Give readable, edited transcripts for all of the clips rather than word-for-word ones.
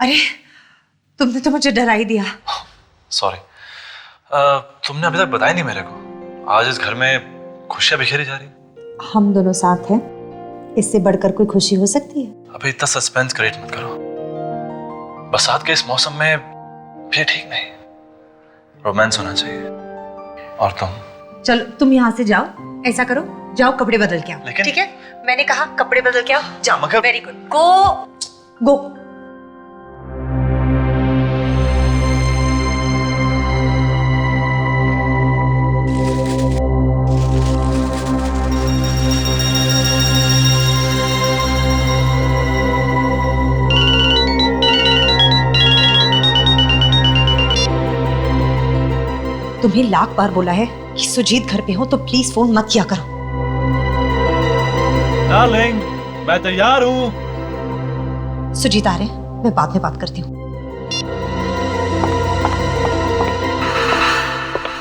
अरे तुमने तो मुझे डरा ही दिया। सॉरी। तुमने अभी तक बताया नहीं मेरे को। आज इस घर में खुशियां बिखेरी जा रही। हम दोनों साथ हैं, इससे बढ़कर कोई खुशी हो सकती है? अभी इतना सस्पेंस क्रिएट मत करो। बरसात के इस मौसम में भी ठीक नहीं, रोमांस होना चाहिए। और तुम चलो तुम यहाँ से जाओ, ऐसा करो जाओ कपड़े बदल के आओ। लेकिन ठीक है, मैंने कहा कपड़े बदल के आओ, जाओ। मगर वेरी गुड, गो गो। तुम्हें लाख बार बोला है कि सुजीत घर पे हो तो प्लीज फोन मत किया करो। डार्लिंग, मैं तैयार हूँ। सुजीत आ रहे हैं, मैं बाद में बात करती हूँ।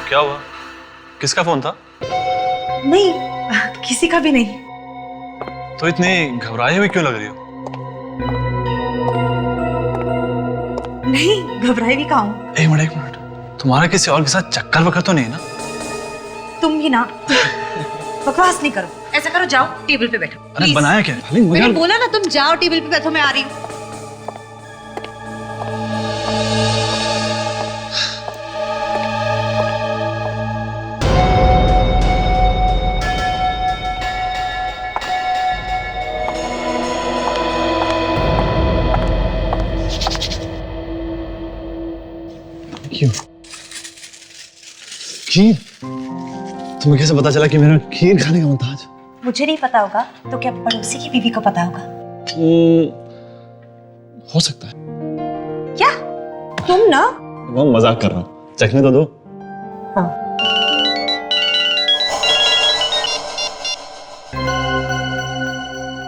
क्या हुआ? किसका फोन था? नहीं, किसी का भी नहीं। तो इतनी घबराई हुई क्यों लग रही हो? नहीं, घबराई भी कहाँ हूँ। एक मिनट, तुम्हारा किसी और के साथ चक्कर वक्कर तो नहीं है ना? तुम भी ना बकवास नहीं करो। ऐसा करो जाओ टेबल पे बैठो। अरे Please। बनाया क्या? मैंने बोला ना तुम जाओ टेबल पे बैठो, मैं आ रही हूँ। क्यों? खीर? तुम्हें कैसे पता चला कि मेरा खीर खाने का मन था आज? मुझे नहीं पता होगा तो क्या पड़ोसी की बीवी को पता होगा? हो सकता है। क्या? तुम ना? मैं मजाक कर रहा हूँ, चखने तो दो। हाँ।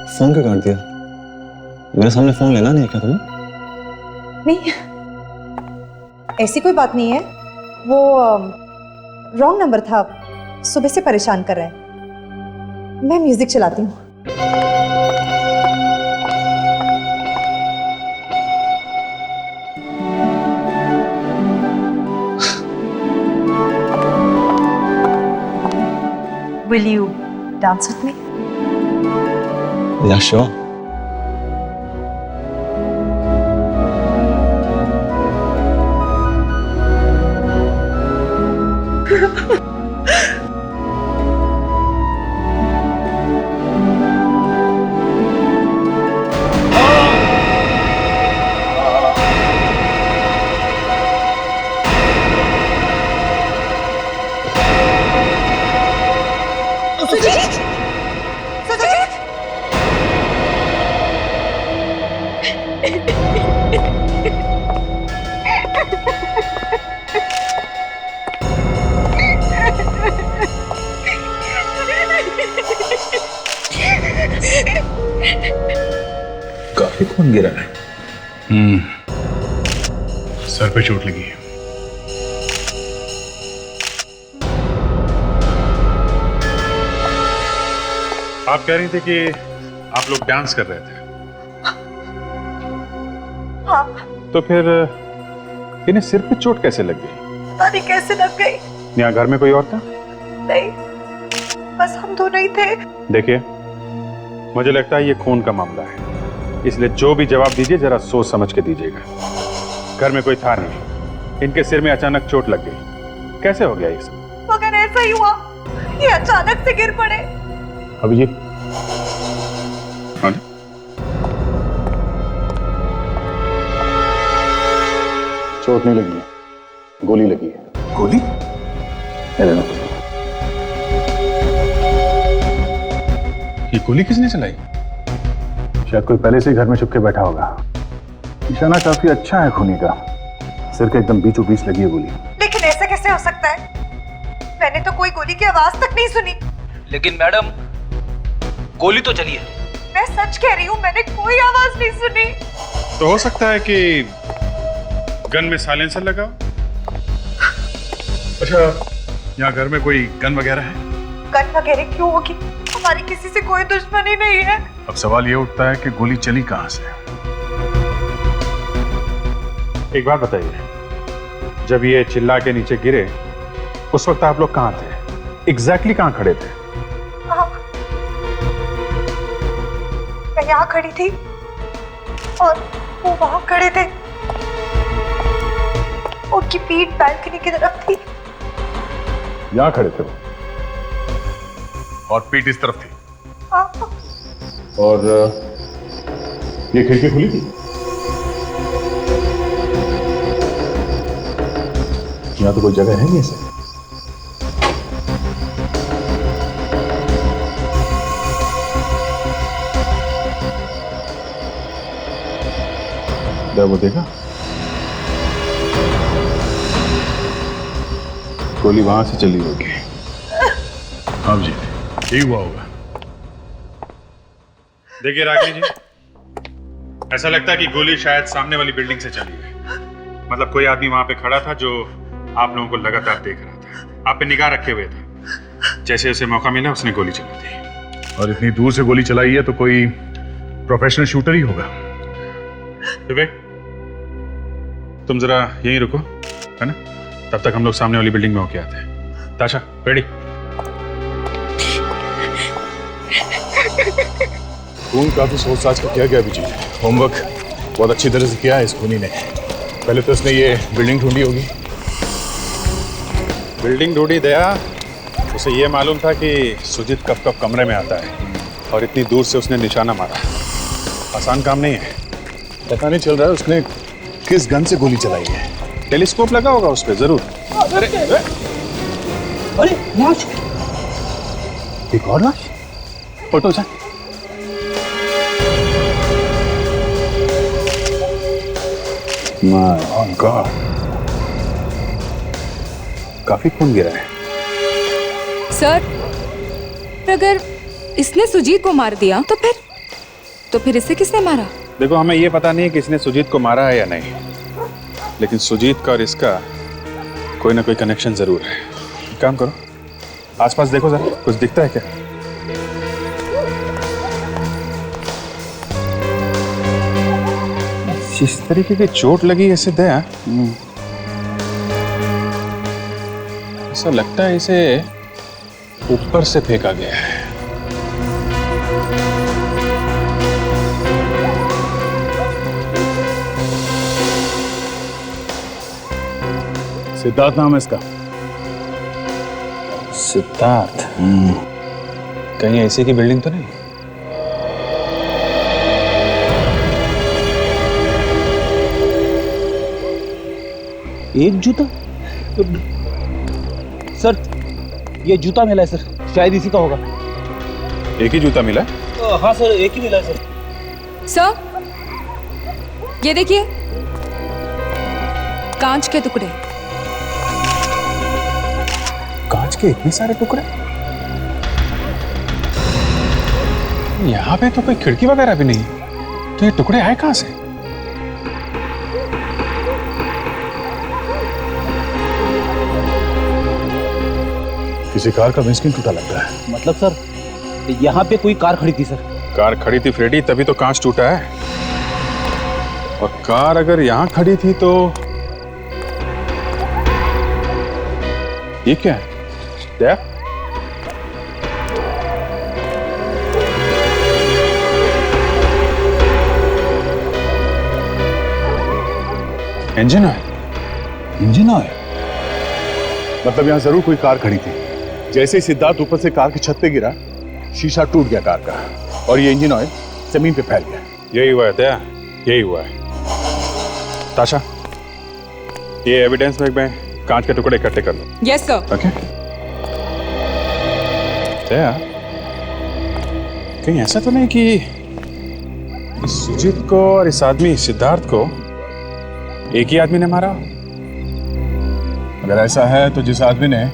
फोन क्यों काट दिया? मेरे सामने फोन लेना नहीं है क्या तुम्हें? नहीं, ऐसी कोई बात नहीं है। वो रॉन्ग नंबर था, सुबह से परेशान कर रहा है। मैं म्यूजिक चलाती हूँ। Will you dance with me? Yeah, sure. Sujit! Sujit! काफी खून गिरा है। सर पे चोट लगी है। आप कह रही थी कि आप लोग डांस कर रहे थे। हाँ। तो फिर इन्हें सिर पे चोट कैसे लग गई? पता नहीं कैसे लग गई। यहाँ घर में कोई और था? नहीं, बस हम दोनों ही थे। देखिए, मुझे लगता है ये खून का मामला है, इसलिए जो भी जवाब दीजिए जरा सोच समझ के दीजिएगा। घर में कोई था नहीं, इनके सिर में अचानक चोट लग गई। कैसे हो गया ये सब? मगर ऐसा ही हुआ, ये अचानक से गिर पड़े। अब ये चोट नहीं लगी है, गोली लगी है। गोली? ये गोली किसने चलाई? शायद कोई पहले से ही घर में छुप के बैठा होगा। निशाना काफी अच्छा है खूनी का, सिर के एकदम बीचों बीच लगी है गोली। लेकिन ऐसा कैसे हो सकता है? मैंने तो कोई गोली की आवाज तक नहीं सुनी। लेकिन मैडम, गोली तो चली है। मैं सच कह रही हूँ, मैंने कोई आवाज नहीं सुनी। तो हो सकता है कि गन में साइलेंसर लगा। अच्छा, यहाँ घर में कोई गन वगैरह है? गन वगैरह क्यों होगी? हमारी किसी से कोई दुश्मनी नहीं है। अब सवाल ये उठता है कि गोली चली कहाँ से? एक बात बताइए, जब ये चिल्ला के नीचे गिरे उस वक्त आप लोग कहाँ थे? एग्जैक्टली कहाँ खड़े थे? मैं यहाँ खड़ी थी और वो वहां खड़े थे। उनकी पीठ बैल्कनी की तरफ थी। यहाँ खड़े थे वो और पीठ इस तरफ थी। और ये खिड़की खुली थी? यहाँ तो कोई जगह है नहीं ऐसे। वो देखा, गोली वहां से चली होगी। हाँ जी, ठीक हुआ होगा। देखिए रागिनी जी, ऐसा लगता है कि गोली शायद सामने वाली बिल्डिंग से चली है। मतलब कोई आदमी वहां पे खड़ा था जो आप लोगों को लगातार देख रहा था, आप पे निगाह रखे हुए था। जैसे उसे मौका मिला उसने गोली चला दी। और इतनी दूर से गोली चलाई है तो कोई प्रोफेशनल शूटर ही होगा। विवेक, तुम जरा यहीं रुको, है ना? तब तक हम लोग सामने वाली बिल्डिंग में होके आते हैं। ताशा, रेडी? खून काफी सोच साच कर किया गया अभिजीत। होमवर्क बहुत अच्छी तरह से किया है इस खूनी ने। पहले तो उसने ये बिल्डिंग ढूंढी होगी। बिल्डिंग ढूंढी दया, उसे ये मालूम था कि सुजीत कब कब कमरे में आता है और इतनी दूर से उसने निशाना मारा। आसान काम नहीं है। पता नहीं चल रहा है उसने किस गन से गोली चलाई है। टेलीस्कोप लगा होगा उस पे जरूर। अरे लाश, एक और लाश। फोटो से माय गॉड, काफी खून गिरा है। सर, अगर इसने सुजीत को मार दिया तो फिर इसे किसने मारा? देखो, हमें ये पता नहीं कि इसने सुजीत को मारा है या नहीं, लेकिन सुजीत का और इसका कोई ना कोई कनेक्शन जरूर है। एक काम करो, आसपास देखो जरा, कुछ दिखता है क्या? जिस तरीके की चोट लगी ऐसे दया, ऐसा लगता है इसे ऊपर से फेंका गया है। सिद्धार्थ नाम है इसका। सिद्धार्थ? कहीं ऐसे की बिल्डिंग तो नहीं? एक जूता? सर, ये जूता मिला है सर, शायद इसी का होगा। एक ही जूता मिला? हाँ सर, एक ही मिला है सर। सर, ये देखिए, कांच के टुकड़े। कांच के इतने सारे टुकड़े? यहाँ पे तो कोई खिड़की वगैरह भी नहीं, तो ये टुकड़े आए कहाँ से? किसी कार का विंडस्क्रीन टूटा लगता है। मतलब सर, यहाँ पे कोई कार खड़ी थी सर। कार खड़ी थी फ्रेडी, तभी तो कांच टूटा है। और कार अगर यहाँ खड़ी थी तो ये क्या है? Daya? Engine oil? Engine oil? मतलब यहाँ जरूर कोई कार खड़ी थी। जैसे ही सिद्धार्थ ऊपर से कार की छत पे गिरा, शीशा टूट गया कार का और ये इंजन ऑयल जमीन पे फैल गया। यही हुआ है दया, यही हुआ है। ताशा, ये एविडेंस में कांच के टुकड़े इकट्ठे कर लो। Yes sir. ओके। दया, कहीं ऐसा तो नहीं कि इस सुजीत को और इस आदमी सिद्धार्थ को एक ही आदमी ने मारा? अगर ऐसा है तो जिस आदमी ने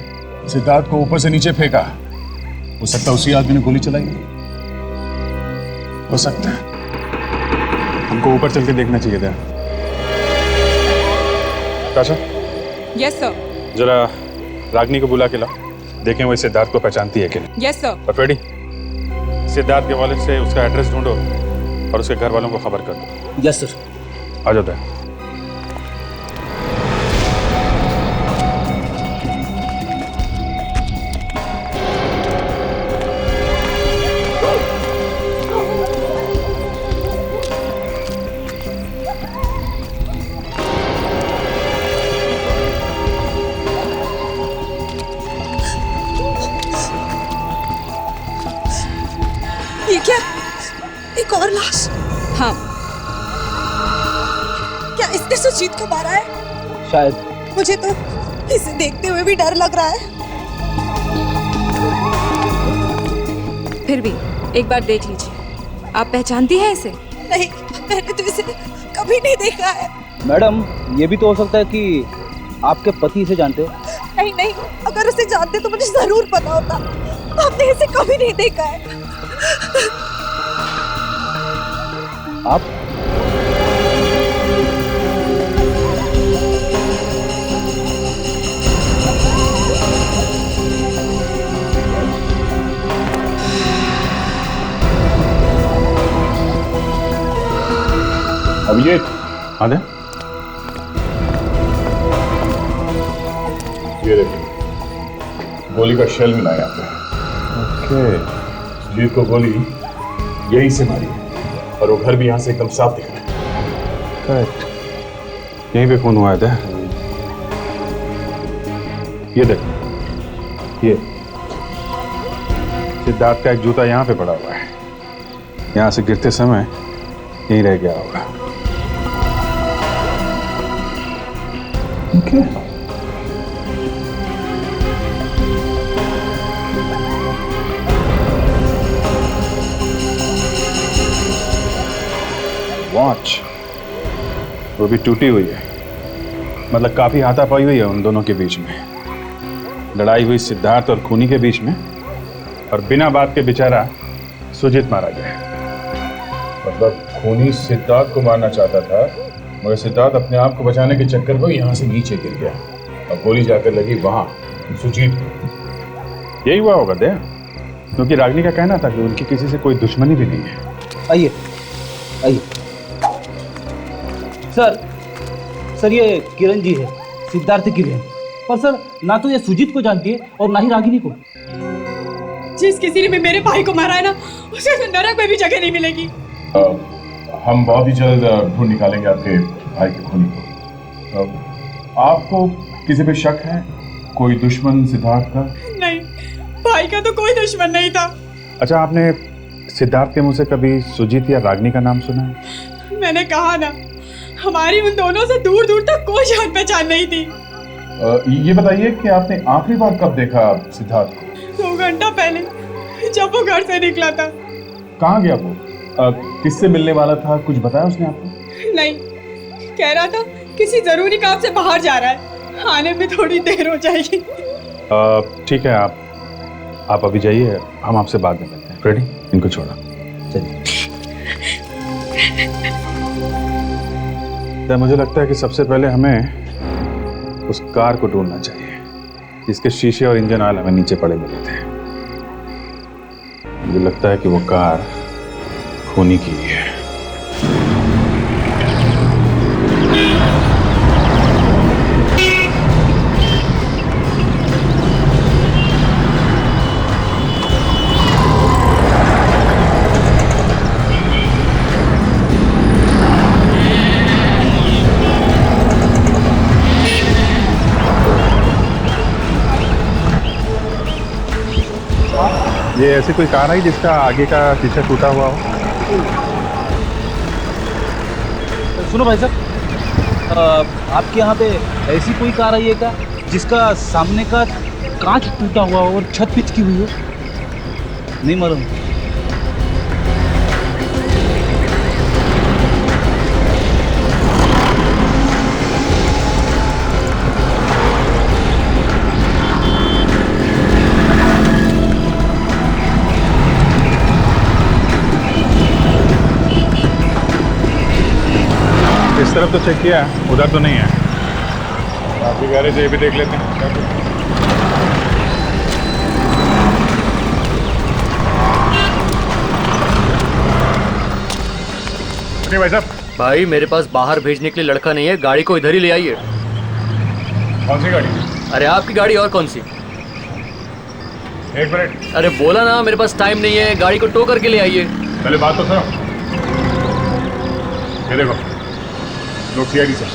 सिद्धार्थ को ऊपर से नीचे फेंका, हो सकता है उसी आदमी ने गोली चलाई। हो सकता है। हमको ऊपर चल के देखना चाहिए था। ताशा, यस सर। जरा रागिनी को बुला के लाओ, देखें वो सिद्धार्थ को पहचानती है कि नहीं। Yes sir. और फ्रेडी, सिद्धार्थ के वॉलेट से उसका एड्रेस ढूंढो और उसके घर वालों को खबर कर दो। Yes sir. आ जाता है। ये क्या? एक और लाश? हाँ, क्या इसने सुजीत को मारा है? शायद। मुझे तो इसे देखते हुए भी डर लग रहा है। फिर भी एक बार देख लीजिए। आप पहचानती हैं इसे? नहीं, मैंने तो इसे कभी नहीं देखा है। मैडम, ये भी तो हो सकता है कि आपके पति इसे जानते हो। नहीं नहीं, अगर उसे जानते तो मुझे जरूर पता होता। आपने इसे कभी नहीं देखा है। आप? अब ये हाँ दे। ये देखिए, गोली का शेल मिला यहाँ पे। सुजीत को गोली यहीं से मारी है और वो घर भी यहाँ से एकदम साफ दिख रहा है। करेक्ट, यहीं पे खून हुआ था। ये देख, ये सिद्धार्थ का एक जूता यहाँ पे पड़ा हुआ है। यहाँ से गिरते समय यहीं रह गया होगा। वॉच वो भी टूटी हुई है, मतलब काफी हाथापाई हुई है उन दोनों के बीच में। लड़ाई हुई सिद्धार्थ और खूनी के बीच में, और बिना बात के बेचारा सुजीत मारा गया। मतलब खूनी सिद्धार्थ को मारना चाहता था, मगर सिद्धार्थ अपने आप को बचाने के चक्कर में यहाँ से नीचे गिर गया और गोली जाकर लगी वहां सुजीत को। यही हुआ होगा दे, क्योंकि रागिनी का कहना था कि उनकी किसी से कोई दुश्मनी भी नहीं है। आइए आइए। सर ये किरण जी है, सिद्धार्थ की बहन। पर सर, ना तो ये सुजीत को जानती है और ना ही रागिनी को। जिस किसी ने भी मेरे भाई को मारा है ना, उसे तो नरक में भी जगह नहीं मिलेगी। हम बहुत ही जल्द ढूंढ निकालेंगे आपके भाई के खूनी को। आपको किसी पे शक है? कोई दुश्मन सिद्धार्थ का? नहीं, भाई का तो कोई दुश्मन नहीं था। अच्छा, आपने सिद्धार्थ के मुंह से कभी सुजीत या रागिनी का नाम सुना है? मैंने कहा ना, हमारी उन दोनों से दूर दूर तक कोई जान पहचान नहीं थी। ये बताइए कि आपने आखिरी बार कब देखा सिद्धार्थ को? 2 घंटा पहले, जब वो घर से निकला था। कहाँ गया वो? किससे मिलने वाला था? कुछ बताया उसने आपको? नहीं, कह रहा था किसी जरूरी काम से बाहर जा रहा है, आने में थोड़ी देर हो जाएगी। ठीक है, आप अभी जाइए, हम आपसे बाद में मिलते हैं। फ्रेडी, इनको छोड़ा। चलिए। तो मुझे लगता है कि सबसे पहले हमें उस कार को ढूंढना चाहिए जिसके शीशे और इंजन ऑयल हमें नीचे पड़े मिले थे। मुझे लगता है कि वो कार खूनी की ही है। ये ऐसी कोई कार है जिसका आगे का शीशा टूटा हुआ हो? सुनो भाई साहब, आपके यहाँ पे ऐसी कोई कार आई है क्या जिसका सामने का कांच टूटा हुआ हो और छत पिचकी हुई हो? नहीं मालूम। इस तरफ तो चेक किया, उधर तो नहीं है। आपकी गैरेज ये भी देख लेते हैं। नहीं भाई साहब। भाई, मेरे पास बाहर भेजने के लिए लड़का नहीं है, गाड़ी को इधर ही ले आइए। कौन सी गाड़ी? अरे आपकी गाड़ी और कौन सी? एक मिनट। अरे बोला ना, मेरे पास टाइम नहीं है, गाड़ी को टो करके ले आइए। पहले बात तो सुनो। ये देखो, नोट सीआईडी से।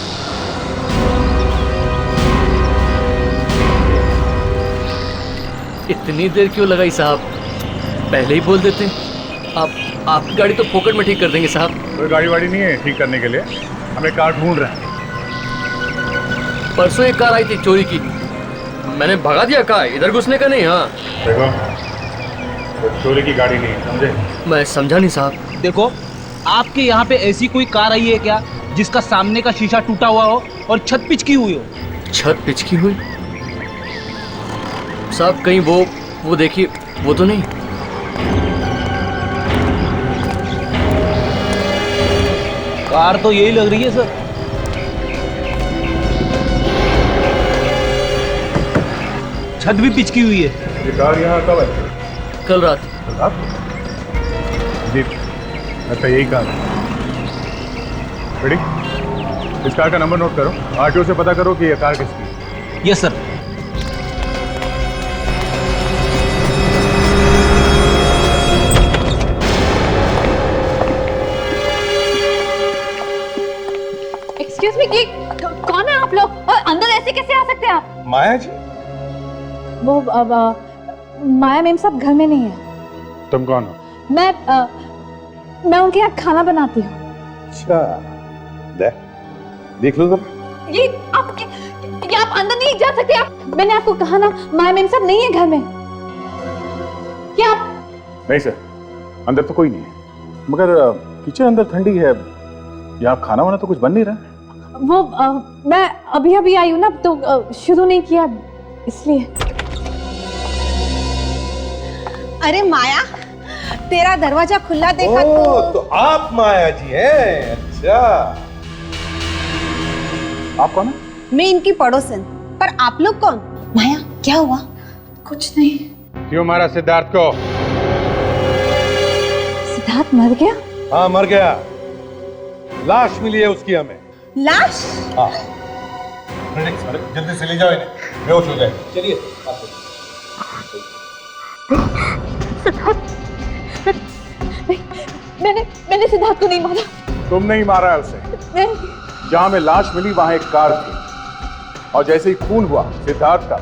इतनी देर क्यों लगाई साहब? पहले ही बोल देते। आपकी गाड़ी तो फोकट में ठीक कर देंगे साहब। कोई गाड़ी वाड़ी नहीं है ठीक करने के लिए, हमें कार ढूंढ रहे हैं। परसों एक कार आई थी चोरी की, मैंने भगा दिया। कहा इधर घुसने का नहीं। हाँ देखो, वो चोरी की गाड़ी नहीं है, समझे? मैं समझा नहीं साहब। देखो, आपके यहाँ पे ऐसी कोई कार आई है क्या जिसका सामने का शीशा टूटा हुआ हो और छत पिचकी हुई हो? छत पिचकी हुई साहब? कहीं वो देखिए, वो तो नहीं। कार तो यही लग रही है सर। छत भी पिचकी हुई है। ये कार यहाँ कब आई? कल रात। जी, अच्छा यही कार है। रेडी? इस कार का नंबर नोट करो, आरटीओ से पता करो कि ये कार किसकी है। Yes sir. एक्सक्यूज मी, ये कौन है आप लोग और अंदर ऐसे कैसे आ सकते हैं आप? माया जी? वो माया मैम साहब घर में नहीं है। तुम कौन हो? मैं उनके यहाँ खाना बनाती हूँ। अच्छा, देख लो जरा। ये आप अंदर नहीं जा सकते आप। मैंने आपको कहा ना, माया मैम साहब नहीं है घर में। क्या आप? नहीं सर, अंदर तो कोई नहीं है, मगर किचन अंदर ठंडी है, यहाँ खाना वाना तो कुछ बन नहीं रहा। वो मैं अभी अभी आई हूँ ना, तो शुरू नहीं किया इसलिए। अरे माया, तेरा दरवाजा खुला देखा तो आप माया जी हैं? अच्छा, आप कौन है? मैं इनकी पड़ोसन। पर आप लोग कौन? माया, क्या हुआ? कुछ नहीं। क्यों मारा सिद्धार्थ को? सिद्धार्थ मर गया? हाँ मर गया, लाश मिली है उसकी हमें। लाश? हाँ, जल्दी से ले जाओ इन्हें, बेहोश हो गए। चलिए। मैंने सिद्धार्थ को नहीं मारा। तुम नहीं मारा है उसे। जहां में लाश मिली वहां एक कार थी, और जैसे ही खून हुआ सिद्धार्थ का,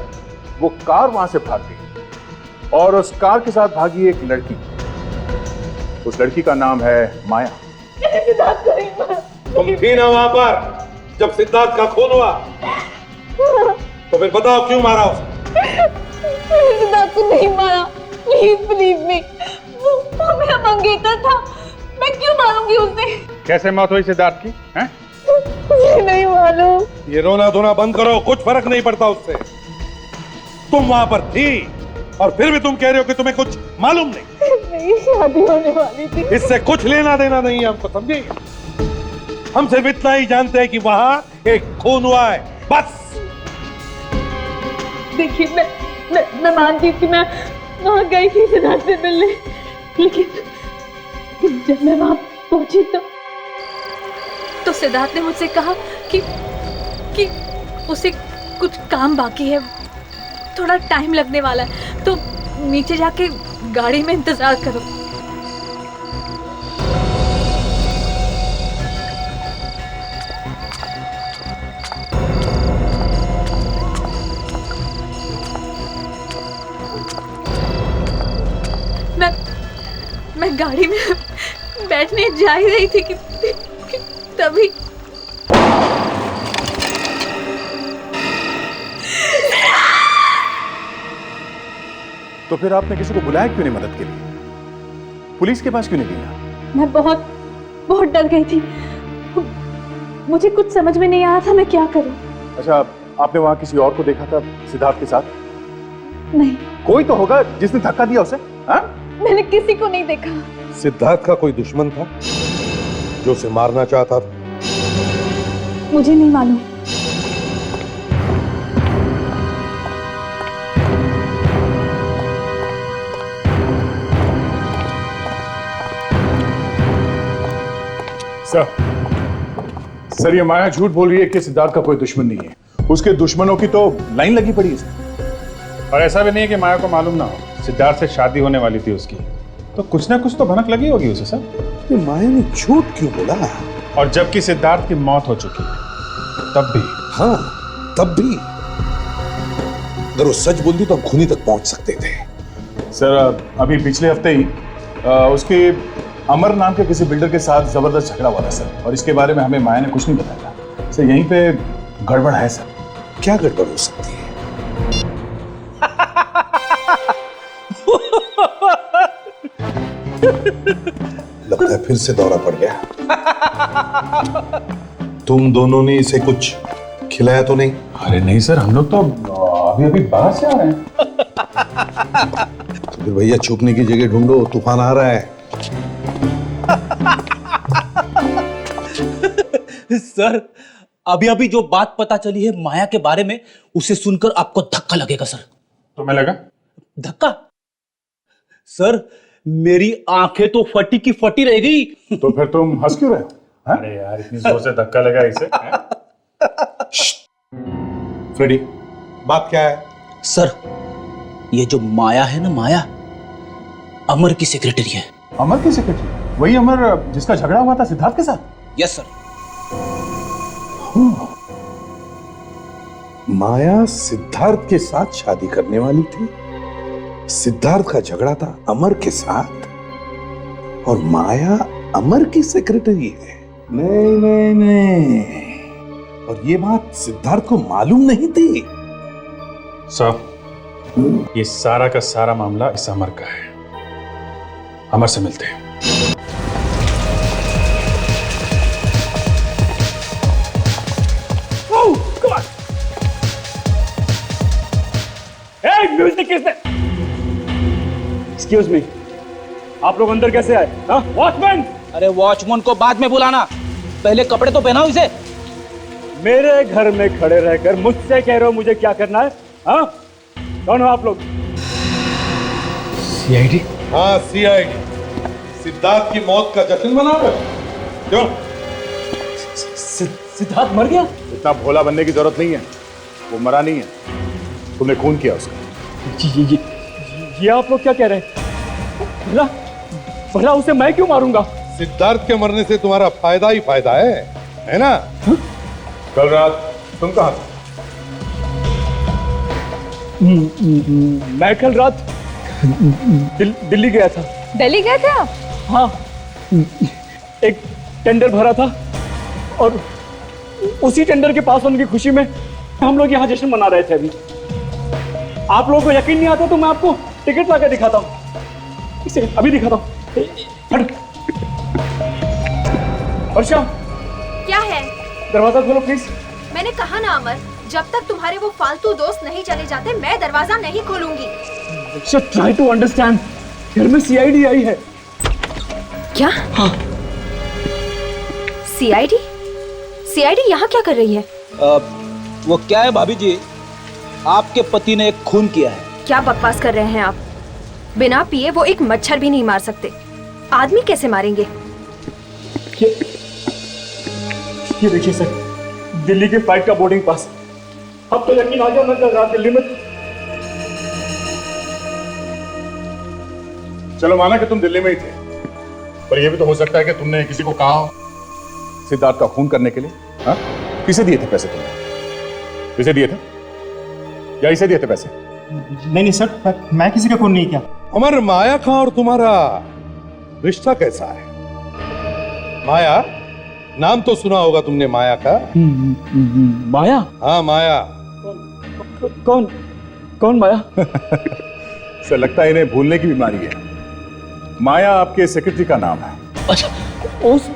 वो कार वहां से भाग गई, और उस कार के साथ भागी एक लड़की। उस लड़की का नाम है माया। सिद्धार्थ को नहीं मारा। तुम थी ना वहां पर जब सिद्धार्थ का खून हुआ, तो फिर बताओ क्यों मारा उसे? सिद्धार्थ को नहीं मारा, प्लीज बिलीव मी। वो मेरा मंगेतर था, मैं क्यों मारूंगी उसे? कैसे मौत हुई सिद्धार्थ की? हैं? मुझे नहीं मालूम। ये रोना धोना बंद करो, कुछ फर्क नहीं पड़ता उससे। तुम वहां पर थी और फिर भी तुम कह रहे हो कि तुम्हें कुछ मालूम नहीं। मेरी शादी होने वाली थी। इससे कुछ लेना देना नहीं है हमको, समझे? हम सिर्फ इतना ही जानते हैं कि वहां एक खून हुआ है, बस। देखिए, मैं मानती हूँ कि मैं वहां गई थी सिद्धार्थ से मिलने, लेकिन जब मैं वहां पहुंची तो सिद्धार्थ ने मुझसे कहा कि उसे कुछ काम बाकी है, थोड़ा टाइम लगने वाला है, तो नीचे जाके गाड़ी में इंतजार करो। मैं गाड़ी में बैठने जा ही रही थी कि तभी तो फिर आपने किसी को बुलाया क्यों नहीं मदद के लिए? पुलिस के पास क्यों नहीं गया? मैं बहुत डर गई थी, मुझे कुछ समझ में नहीं आ रहा था मैं क्या करूं। अच्छा, आपने वहां किसी और को देखा था सिद्धार्थ के साथ? नहीं। कोई तो होगा जिसने धक्का दिया उसे। हाँ? मैंने किसी को नहीं देखा। सिद्धार्थ का कोई दुश्मन था जो उसे मारना चाहता था? मुझे नहीं मालूम। सर, ये माया झूठ बोल रही है कि सिद्धार्थ का कोई दुश्मन नहीं है। उसके दुश्मनों की तो लाइन लगी पड़ी है। और ऐसा भी नहीं है कि माया को मालूम ना हो, सिद्धार्थ से शादी होने वाली थी उसकी, तो कुछ ना कुछ तो भनक लगी होगी उसे। सर, माया ने झूठ क्यों बोला? और जबकि सिद्धार्थ की मौत हो चुकी है तब भी। हाँ, तब भी अगर वो सच बोलती तो हम खूनी तक पहुंच सकते थे। सर, अभी पिछले हफ्ते ही उसके अमर नाम के किसी बिल्डर के साथ जबरदस्त झगड़ा हुआ था सर, और इसके बारे में हमें माया ने कुछ नहीं बताया सर। यहीं पे गड़बड़ है सर। क्या गड़बड़ हो सकती है? लगता है फिर से दौरा पड़ गया। तुम दोनों ने इसे कुछ खिलाया तो नहीं? अरे नहीं सर, हम लोग तो अभी अभी बाहर से आ रहे हैं। तो फिर भैया छुपने की जगह ढूंढो, तूफान आ रहा है। सर अभी अभी जो बात पता चली है माया के बारे में, उसे सुनकर आपको धक्का लगेगा सर। तो मैं लगा धक्का? सर मेरी आंखें तो फटी की फटी रह गई। तो फिर तुम हंस क्यों रहे हो? अरे यार, इतनी जोर से धक्का लगा इसे। फ्रेडी, बात क्या है? सर ये जो माया है ना, माया अमर की सेक्रेटरी है। अमर की सेक्रेटरी? वही अमर जिसका झगड़ा हुआ था सिद्धार्थ के साथ? Yes sir. माया सिद्धार्थ के साथ शादी करने वाली थी, सिद्धार्थ का झगड़ा था अमर के साथ, और माया अमर की सेक्रेटरी है। नहीं नहीं नहीं, और ये बात सिद्धार्थ को मालूम नहीं थी। साहब, ये सारा का सारा मामला इस अमर का है। अमर से मिलते हैं। म्यूजिक किसने? एक्सक्यूज मी, आप लोग अंदर कैसे आए? वॉचमैन! अरे वॉचमैन को बाद में बुलाना, पहले कपड़े तो पहनाओ इसे। मेरे घर में खड़े रहकर मुझसे कह रहे हो मुझे क्या करना है? हाँ, कौन हो आप लोग? सीआईडी? हाँ सीआईडी। सिद्धार्थ की मौत का जश्न मना रहे हो? क्यों? सिद्धार्थ मर गया? इतना भोला बनने की जरूरत नहीं है, वो मरा नहीं है, तुमने खून किया उसका। ये आप लोग क्या कह रहे हैं? भला उसे मैं क्यों मारूंगा? सिद्धार्थ के मरने से तुम्हारा फायदा ही फायदा है ना? हा? कल रात तुम कहां थे? मैं कल रात दिल्ली गया था। दिल्ली गए थे आप? हाँ, एक टेंडर भरा था और उसी टेंडर के पास होने की खुशी में हम लोग यहाँ जश्न मना रहे थे। अभी आप लोगों को यकीन नहीं आता तो मैं आपको टिकट लाकर दिखाता हूँ, इसे अभी दिखाता हूँ। वर्षा, क्या है? दरवाजा खोलो प्लीज। मैंने कहा ना अमर, जब तक तुम्हारे वो फालतू दोस्त नहीं चले जाते मैं दरवाजा नहीं खोलूंगी। ट्राई टू अंडरस्टैंड, घर में सीआईडी आई है। क्या? हाँ। सीआईडी? सीआईडी यहाँ क्या कर रही है? वो क्या है भाभी जी, आपके पति ने एक खून किया है। क्या बकवास कर रहे हैं आप? बिना पिए वो एक मच्छर भी नहीं मार सकते, आदमी कैसे मारेंगे? ये देखिए सर, दिल्ली के फ्लाइट का बोर्डिंग पास। अब तो यकीन आ गया मैं कल रात दिल्ली में। चलो माना कि तुम दिल्ली में ही थे, पर यह भी तो हो सकता है कि तुमने किसी को कहा हो सिद्धार्थ का खून करने के लिए। हाँ, किसे दिए थे पैसे तुमने? किसे दिए थे या इसे दिए थे पैसे? नहीं सर, मैं किसी का खून नहीं किया। अमर, माया का और तुम्हारा रिश्ता कैसा है? माया, नाम तो सुना होगा तुमने माया का। माया? हाँ माया। कौन कौन माया? सर लगता है इन्हें भूलने की बीमारी है। माया आपके सेक्रेटरी का नाम है। अच्छा,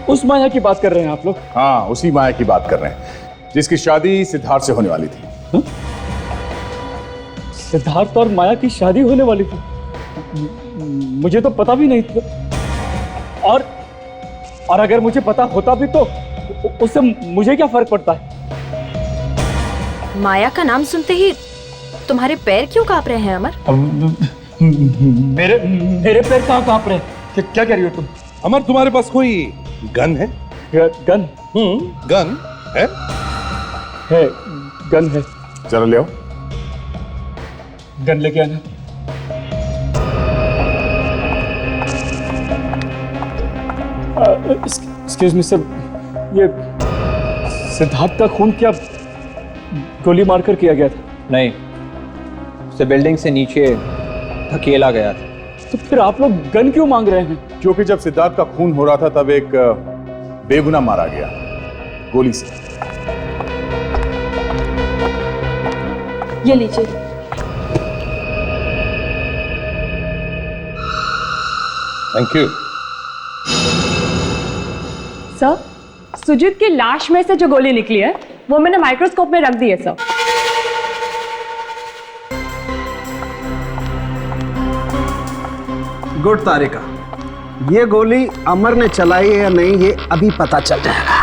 उस माया की बात कर रहे हैं आप लोग? हाँ, उसी माया की बात कर रहे हैं जिसकी शादी सिद्धार्थ से होने वाली थी। सिद्धार्थ और माया की शादी होने वाली थी? मुझे तो पता भी नहीं था। और अगर मुझे पता होता भी तो उससे मुझे क्या फर्क पड़ता है? माया का नाम सुनते ही तुम्हारे पैर क्यों कांप रहे हैं अमर? मेरे पैर कहाँ कांप रहे हैं? क्या कह रही हो तुम? अमर, तुम्हारे पास कोई गन है? गन? गन है? गन है। चलो ले आओ। गन लेके आना। एक्सक्यूज मी सर, ये सिद्धार्थ का खून क्या गोली मारकर किया गया था? नहीं, उसे बिल्डिंग से नीचे धकेला गया था। तो फिर आप लोग गन क्यों मांग रहे हैं? क्योंकि जब सिद्धार्थ का खून हो रहा था तब एक बेगुनाह मारा गया गोली से। ये लीजिए। Thank you. सर, सुजीत की लाश में से जो गोली निकली है वो मैंने माइक्रोस्कोप में रख दी है सर। गुड तारिका, ये गोली अमर ने चलाई है या नहीं ये अभी पता चल जाएगा।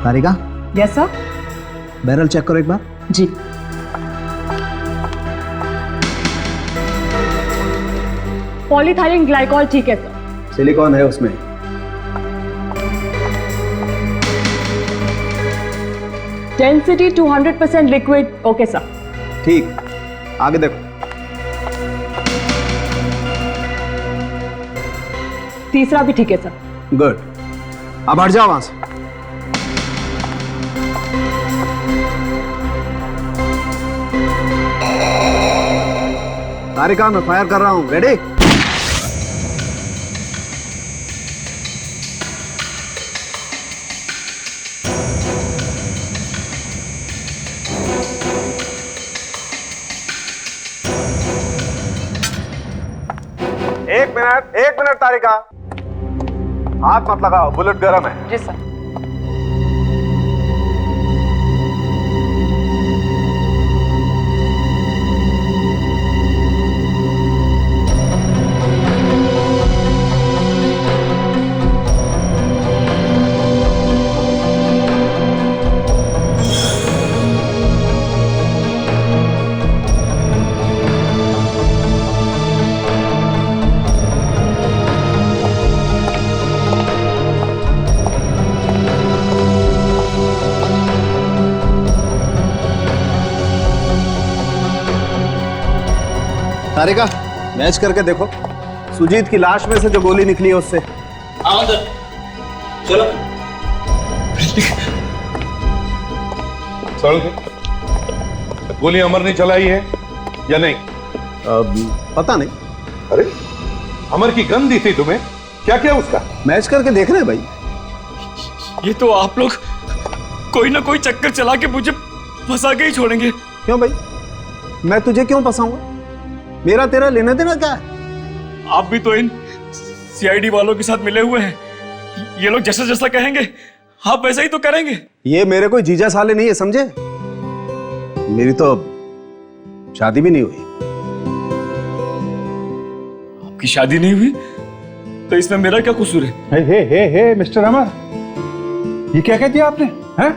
Tarika. Yes sir. Barrel check करो एक बार। जी। पॉलीथाइलिन ग्लाइकॉल ठीक है सर। सिलिकॉन है उसमें। Density 200% liquid. Okay sir. ठीक, आगे देखो। तीसरा भी ठीक है सर। गुड, अब हट जाओ वहां से। तारिका, मैं फायर कर रहा हूं। रेडी? एक मिनट तारिका, हाथ मत लगाओ, बुलेट गर्म है। जी सर। तारिका, मैच करके देखो, सुजीत की लाश में से जो गोली निकली है उससे। चलो। गोली अमर ने चलाई है या नहीं? पता नहीं। अरे, अमर की गन दी थी तुम्हें, क्या क्या उसका? मैच करके देख रहे हैं भाई। ये तो आप लोग कोई ना कोई चक्कर चला के मुझे फंसा के ही छोड़ेंगे। क्यों भाई, मैं तुझे क्यों फंसाऊंगा? मेरा तेरा लेना देना क्या है? आप भी तो इन सीआईडी वालों के साथ मिले हुए हैं। ये लोग जैसा जैसा कहेंगे आप वैसा ही तो करेंगे। ये मेरे कोई जीजा साले नहीं है, समझे? मेरी तो शादी भी नहीं हुई। आपकी शादी नहीं हुई तो इसमें मेरा क्या कसूर है? हे मिस्टर अमर, ये क्या कह दिया आपने? हैं?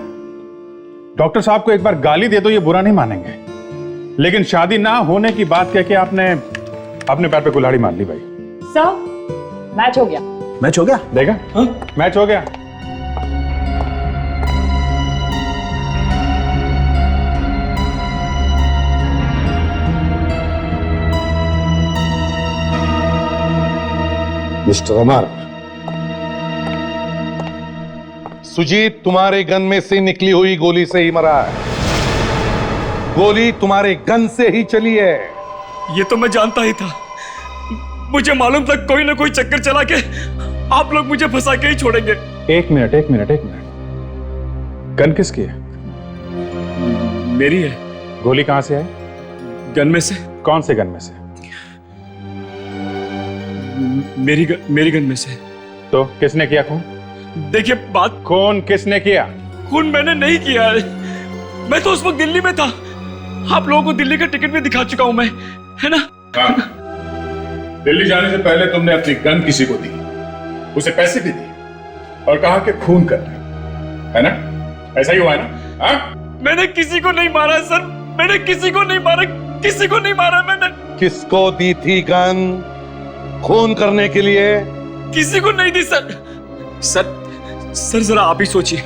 डॉक्टर साहब को एक बार गाली दे दो ये बुरा नहीं मानेंगे, लेकिन शादी ना होने की बात कह के आपने अपने पैर पे कुल्हाड़ी मार ली भाई। सर, मैच हो गया। मैच हो गया? देखा? हाँ? मैच हो गया। मिस्टर अमर, सुजीत तुम्हारे गन में से निकली हुई गोली से ही मरा है। गोली तुम्हारे गन से ही चली है। ये तो मैं जानता ही था। मुझे मालूम था कोई ना कोई चक्कर चला के आप लोग मुझे फंसा के ही छोड़ेंगे। एक मिनट। गन किसकी है? मेरी है। गोली कहां से आई? गन में से। कौन से गन में से? मेरी गन में से। तो किसने किया खून? देखिए बात, खून किसने किया? खून मैंने नहीं किया है। मैं तो उस वक्त दिल्ली में था। आप लोगों को दिल्ली का टिकट भी दिखा चुका हूं मैं, है ना? दिल्ली जाने से पहले तुमने अपनी गन किसी को दी, उसे पैसे भी दिए और कहा कि खून कर है ना? ऐसा ही हुआ है ना? हाँ? मैंने किसी को नहीं मारा सर, मैंने किसी को नहीं मारा, किसी को नहीं मारा मैंने। किसको दी थी गन? खून करने के लिए? किसी को नहीं दी सर। सर जरा आप ही सोचिए,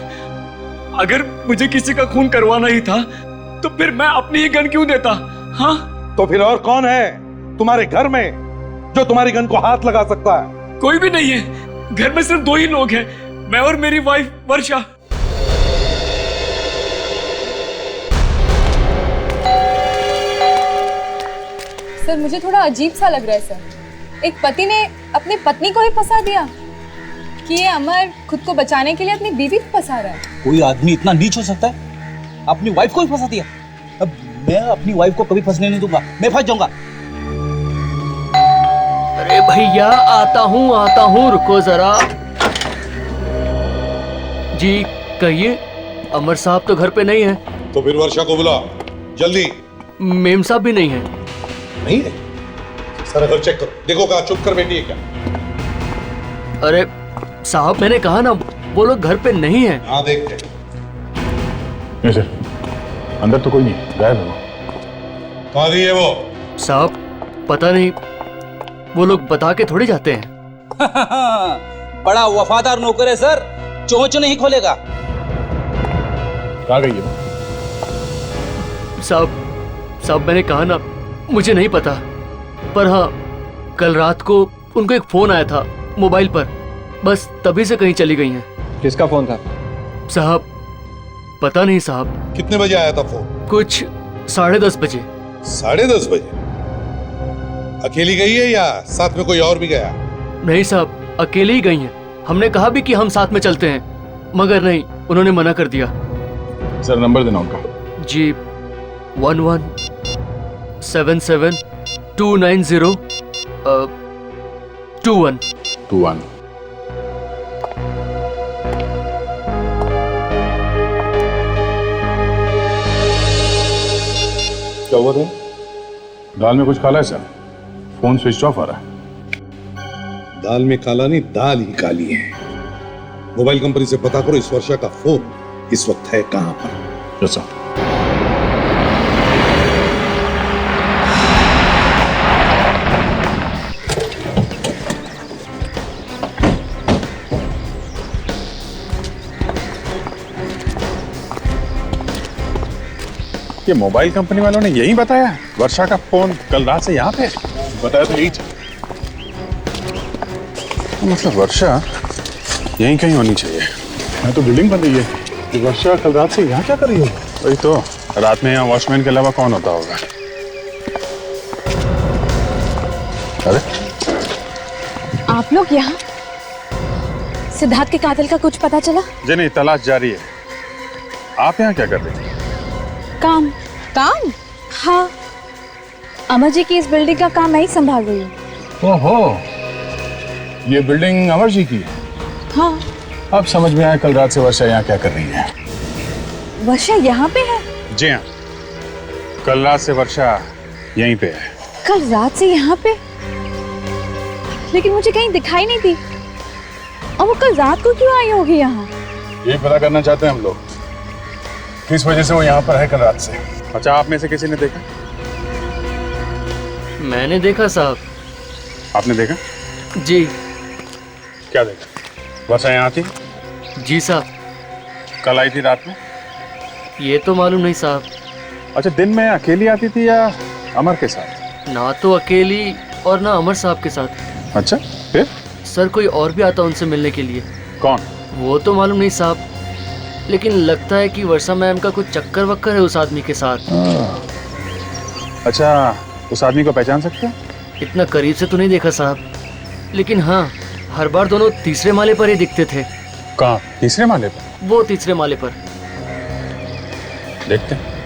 अगर मुझे किसी का खून करवाना ही था तो फिर मैं अपनी ही गन क्यों देता? हाँ? तो फिर और कौन है तुम्हारे घर में जो तुम्हारी गन को हाथ लगा सकता है? कोई भी नहीं है। घर में सिर्फ 2 ही लोग हैं, मैं और मेरी वाइफ वर्षा। सर मुझे थोड़ा अजीब सा लग रहा है सर। एक पति ने अपनी पत्नी को ही फंसा दिया कि ये अमर खुद को बचाने के लिए अपनी बीवी को फंसा रहा है। कोई आदमी इतना नीच हो सकता है? अपनी वाइफ को ही फंसा दिया। अब मैं अपनी वाइफ को कभी फंसने नहीं दूंगा, मैं फंस जाऊंगा। अरे भैया आता हूँ, रुको जरा। जी कहिए, अमर साहब तो घर पे नहीं है। तो फिर वर्षा को बुला जल्दी। मेम साहब भी नहीं है। नहीं है? सारा घर चेक करो, देखो कहाँ चुप कर बैठी है क्या? अरे साहब मैंने कहा ना, वो लोग घर पे नहीं है। हाँ देखते। नहीं सर, अंदर तो कोई नहीं, गायब है वो। कहाँ गई है वो? साहब पता नहीं, वो लोग बता के थोड़ी जाते हैं। बड़ा वफादार नौकर है सर, चोंच नहीं खोलेगा। कहाँ गई है वो? साहब मैंने कहा ना, मुझे नहीं पता। पर हाँ, कल रात को उनको एक फोन आया था मोबाइल पर, बस तभी से कहीं चली गई हैं। किसका फोन था? साहब पता नहीं साहब। कितने बजे आया था फोन? कुछ 10:30 बजे। 10:30 बजे? अकेली गई है या साथ में कोई और भी गया? नहीं साहब, अकेले ही गई हैं। हमने कहा भी कि हम साथ में चलते हैं, मगर नहीं, उन्होंने मना कर दिया। सर नंबर देना उनका। जी 1177 290 21। क्या हुआ था? दाल में कुछ काला है सर, फोन स्विच ऑफ आ रहा है। दाल में काला नहीं, दाल ही काली है। मोबाइल कंपनी से पता करो इस वर्षा का फोन इस वक्त है कहां पर। Yes sir. ये मोबाइल कंपनी वालों ने यही बताया वर्षा का फोन कल रात से यहाँ पे है? बताया तो यही था। मतलब वर्षा यहीं कहीं होनी चाहिए। मैं तो बिल्डिंग बन रही है, ये वर्षा कल रात से यहाँ क्या कर रही है? वही तो, रात में यहाँ वॉचमैन के अलावा कौन होता होगा? अरे आप लोग यहाँ? सिद्धार्थ के कातिल का कुछ पता चला? जी नहीं, तलाश जारी है। आप यहाँ क्या कर रही हैं? काम हाँ, अमर जी की इस बिल्डिंग का काम मैं ही संभाल रही हूँ। ओहो, ये बिल्डिंग अमर जी की है? हाँ। अब समझ में आया कल रात से वर्षा यहाँ क्या कर रही है। वर्षा यहाँ पे है? जी हाँ, कल रात से वर्षा यहीं पे है। कल रात से यहाँ पे? लेकिन मुझे कहीं दिखाई नहीं दी। और वो कल रात को क्यों आई होगी यहाँ? ये पता करना चाहते हैं हम लोग, किस वजह से वो यहाँ पर है कल रात से। अच्छा, आप में से किसी ने देखा? मैंने देखा साहब। आपने देखा? जी। क्या देखा? वर्षा यहाँ थी? जी साहब। कल आई थी रात में? ये तो मालूम नहीं साहब। अच्छा, दिन में अकेली आती थी या अमर के साथ? ना तो अकेली और ना अमर साहब के साथ। अच्छा, फिर? सर कोई और भी आता उनसे मिलने के लिए। कौन? वो तो मालूम नहीं साहब, लेकिन लगता है कि वर्षा मैम का कुछ चक्कर वक्कर है उस आदमी के साथ। अच्छा, उस आदमी को पहचान सकते हैं? इतना करीब से तो नहीं देखा साहब, लेकिन हाँ, हर बार दोनों तीसरे माले पर ही दिखते थे। कहाँ? तीसरे माले पर? वो तीसरे माले पर। देखते हैं।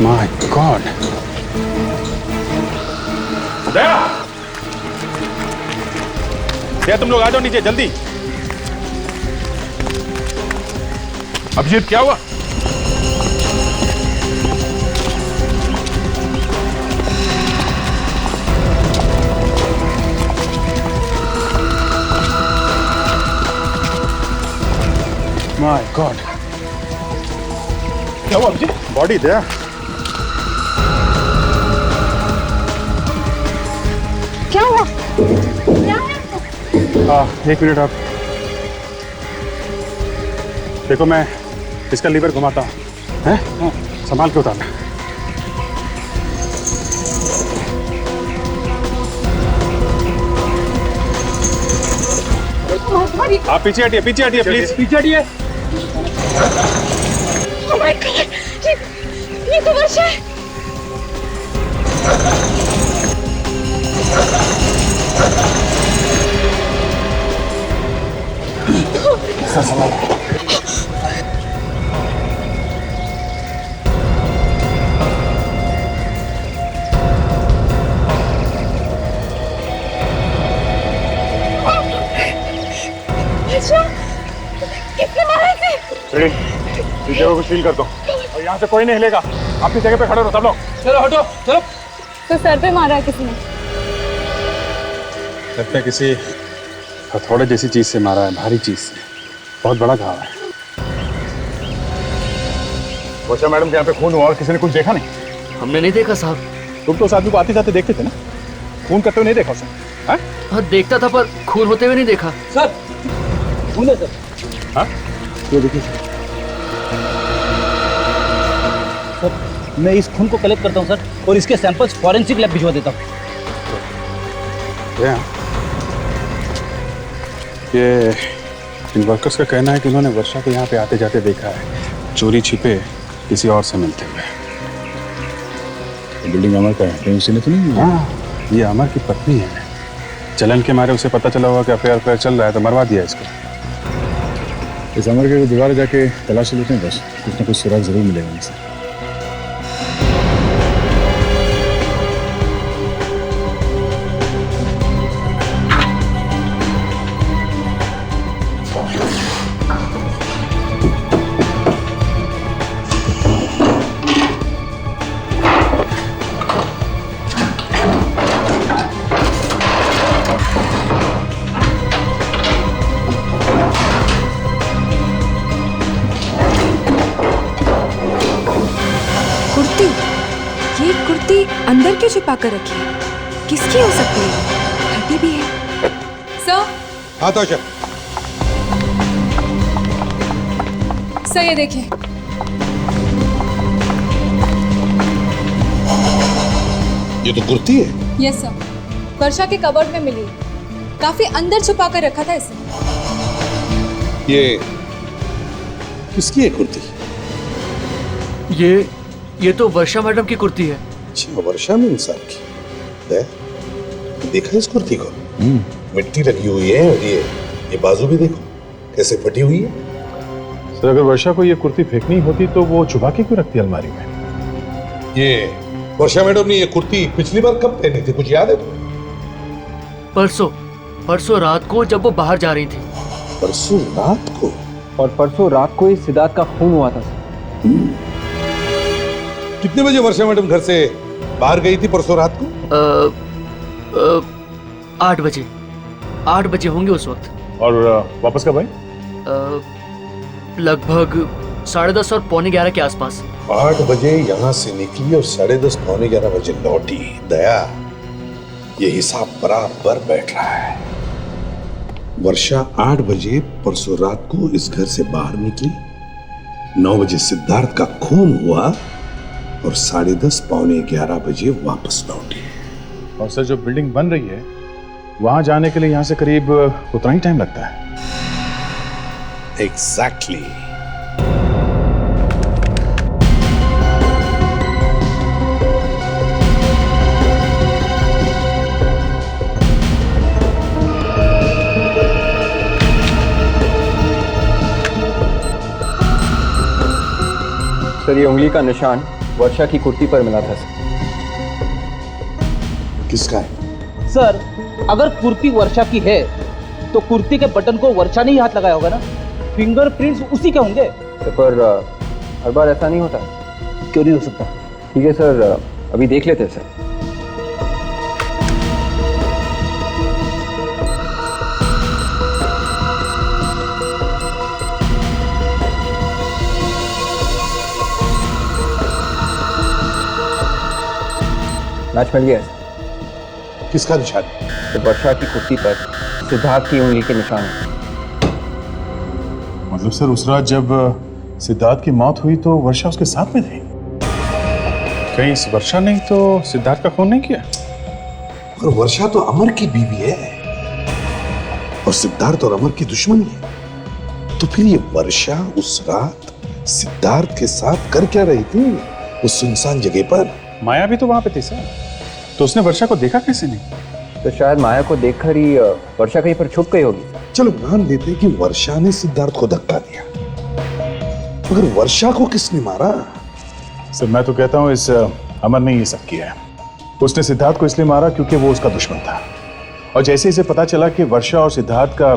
My God! दया! दया, तुम लोग आ जाओ नीचे जल्दी। अभिजीत क्या हुआ? माय गॉड, क्या हुआ अभिजीत? बॉडी दे। क्या हुआ? एक मिनट आप देखो, मैं इसका लीवर घुमाता हूँ, हैं? संभाल के उतारना। आप पीछे हटिए, पीछे हटिए प्लीज, पीछे हटिए। Oh my God! ये तो वर्षा है। किसने मारा इसे? इस जगह को सील कर दो और यहाँ से कोई नहीं हिलेगा। अपनी जगह पे खड़े रहो सब लोग। चलो हटो, चलो। तो सर पे मारा है किसने? लगता है किसी हथौड़े जैसी चीज से मारा है, भारी चीज से। बहुत बड़ा घाव है। वर्षा मैडम के यहाँ पे खून हुआ और किसी ने कुछ देखा नहीं? हमने नहीं देखा साहब। तुम तो उस आदमी को आते जाते देखते थे ना, खून करते हुए नहीं देखा उसे? हाँ देखता था पर खून होते हुए नहीं देखा। सर खून है सर। हाँ ये देखिए सर, मैं इस खून को कलेक्ट करता हूँ सर और इसके सैंपल्स फॉरेंसिक लैब भिजवा देता हूँ। ये इन वर्कर्स का कहना है कि उन्होंने वर्षा को यहाँ पे आते जाते देखा है, चोरी छिपे किसी और से मिलते हुए। बिल्डिंग अमर का है, कहीं उसी ने तो नहीं? हाँ, ये अमर की पत्नी है। जलन के मारे उसे पता चला हुआ कि अफेयर चल रहा है तो मरवा दिया इसको। इस अमर के दोबारा जाके तलाशी लेते हैं, बस कुछ ना कुछ सुराग जरूर मिलेगा इनसे। अंदर क्यों छुपा कर रखी है? किसकी हो सकती है? फटी भी है। सर। हाँ तो अच्छा। सर ये देखिए। ये तो कुर्ती है। यस सर, वर्षा के कबर्ड में मिली। काफी अंदर छुपा कर रखा था इसे। ये किसकी है कुर्ती? ये तो वर्षा मैडम की कुर्ती है। अच्छा, वर्षा में इंसान की। देखा इस कुर्ती को? मिट्टी लगी हुई है और ये बाजू भी देखो कैसे फटी हुई है। सर अगर वर्षा को ये कुर्ती फेंकनी होती तो वो छुपा के क्यों रखती अलमारी में? ये वर्षा मैडम ने ये कुर्ती पिछली बार कब पहनी थी, कुछ याद है तुम्हें? परसों रात को जब वो बाहर जा रही थी। परसों रात को? और परसों रात को ही सिद्धार्थ का खून हुआ था। कितने बजे वर्षा मैडम घर से बाहर गई थी परसों रात को? 8 बजे। 8 बजे होंगे उस वक्त। और वापस कब आई? लगभग 10:30 और 11:15 के आसपास। 8 बजे यहाँ से निकली और 10:30 पौने 11 बजे लौटी। दया, ये हिसाब बराबर बैठ रहा है। वर्षा 8 बजे परसों रात को इस घर से बाहर निकली, 9 बजे सिद्धार्थ का खून हुआ और 10:30 पौने 11 बजे वापस लौटी। और सर जो बिल्डिंग बन रही है वहां जाने के लिए यहाँ से करीब उतना ही टाइम लगता है। एग्जैक्टली। सर ये उंगली का निशान वर्षा की कुर्ती पर मिला था सर। किसका है? सर अगर कुर्ती वर्षा की है तो कुर्ती के बटन को वर्षा ने ही हाथ लगाया होगा ना। फिंगरप्रिंट्स उसी के होंगे। पर हर बार ऐसा नहीं होता। क्यों नहीं हो सकता? ठीक है सर, अभी देख लेते हैं सर। मैच मिल गया है। किसका निशान? तो वर्षा की कुर्सी पर सिद्धार्थ की उंगली के निशान है। मतलब सर उस रात जब सिद्धार्थ की मौत हुई तो वर्षा उसके साथ में थी? कहीं इस वर्षा ने तो सिद्धार्थ का खून नहीं किया? और वर्षा तो अमर की बीवी है और सिद्धार्थ और अमर की दुश्मनी है। तो फिर ये वर्षा उस रात सिद्धार्थ के साथ कर क्या रही थी उस सुनसान जगह पर? माया भी तो वहां पे थी सर, तो उसने वर्षा को देखा कैसे नहीं? तो शायद माया को देखकर ही वर्षा कहीं पर छुप गई होगी। चलो मान लेते कि वर्षा ने सिद्धार्थ को धक्का दिया, मगर वर्षा को किसने मारा? सर मैं तो कहता हूँ इस अमर ने ये सब किया है। उसने सिद्धार्थ को इसलिए मारा क्योंकि वो उसका दुश्मन था, और जैसे इसे पता चला कि वर्षा और सिद्धार्थ का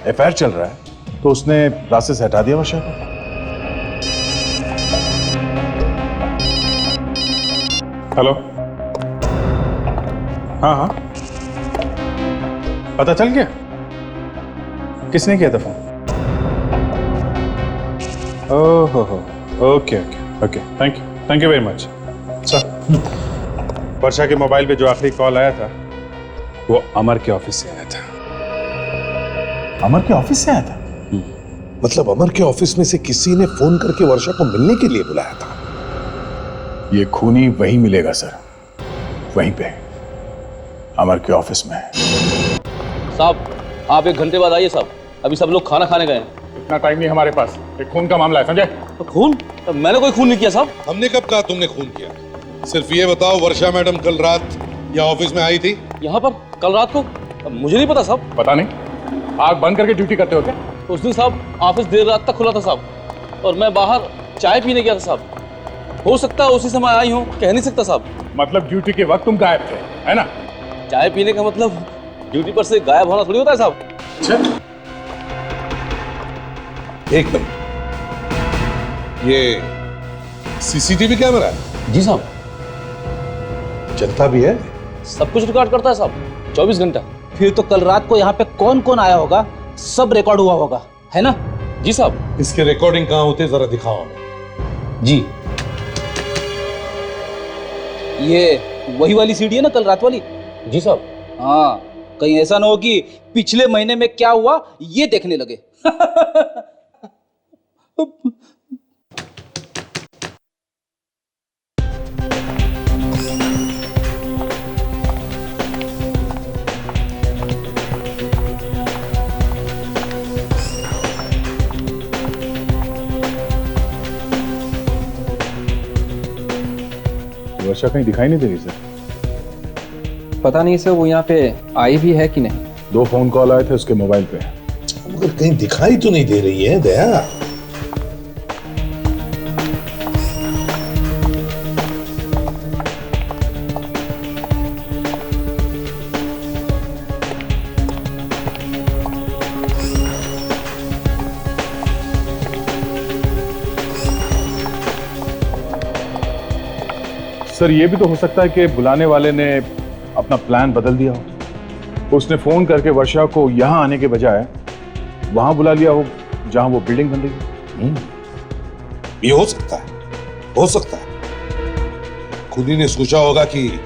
अफेयर चल रहा है तो उसने रास्ते से हटा दिया वर्षा को। हेलो, हाँ हाँ, पता चल गया किसने किया था फोन? ओहो हो, okay okay okay, thank you very much sir. Varsha के मोबाइल पे जो आखिरी कॉल आया था वो अमर के ऑफिस से आया था। अमर के ऑफिस से आया था? मतलब अमर के ऑफिस में से किसी ने फोन करके वर्षा को मिलने के लिए बुलाया था? ये खूनी वहीं मिलेगा सर, वहीं पे अमर के ऑफिस में। साहब आप 1 घंटे बाद आइए साहब, अभी सब लोग खाना खाने गए हैं। इतना टाइम नहीं हमारे पास, एक खून का मामला है समझे? तो खून? मैंने कोई खून नहीं किया साहब। हमने कब कहा तुमने खून किया? सिर्फ ये बताओ वर्षा मैडम कल रात यहाँ ऑफिस में आई थी? यहाँ पर कल रात को? मुझे नहीं पता साहब। पता नहीं? आग बंद करके ड्यूटी करते हो क्या? उस दिन साहब ऑफिस देर रात तक खुला था साहब, और मैं बाहर चाय पीने गया था साहब। हो सकता है उसी समय आई हूँ, कह नहीं सकता साहब। मतलब ड्यूटी के वक्त तुम गायब थे, है ना? चाय पीने का मतलब ड्यूटी पर से गायब होना थोड़ी होता है साहब। एक मिनट, ये सीसीटीवी कैमरा है? जी साहब। चलता भी है? सब कुछ रिकॉर्ड करता है साहब, 24 घंटा। फिर तो कल रात को यहाँ पे कौन कौन आया होगा सब रिकॉर्ड हुआ होगा, है ना? जी साहब। इसके रिकॉर्डिंग कहाँ होते जरा दिखाओ हमें। जी, ये वही वाली सीडी है ना, कल रात वाली? जी साहब। हाँ, कहीं ऐसा ना हो कि पिछले महीने में क्या हुआ ये देखने लगे। वर्षा कहीं दिखाई नहीं दे रही सर। पता नहीं सर, वो यहाँ पे आई भी है कि नहीं। 2 फोन कॉल आए थे उसके मोबाइल पे, मगर कहीं दिखाई तो नहीं दे रही है दया। सर ये भी तो हो सकता है कि बुलाने वाले ने अपना प्लान बदल दिया हो। उसने फोन करके वर्षा को यहां आने के बजाय वहां बुला लिया हो जहां वो बिल्डिंग बन रही है। ये हो सकता है, हो सकता है। खूनी ने सोचा होगा कि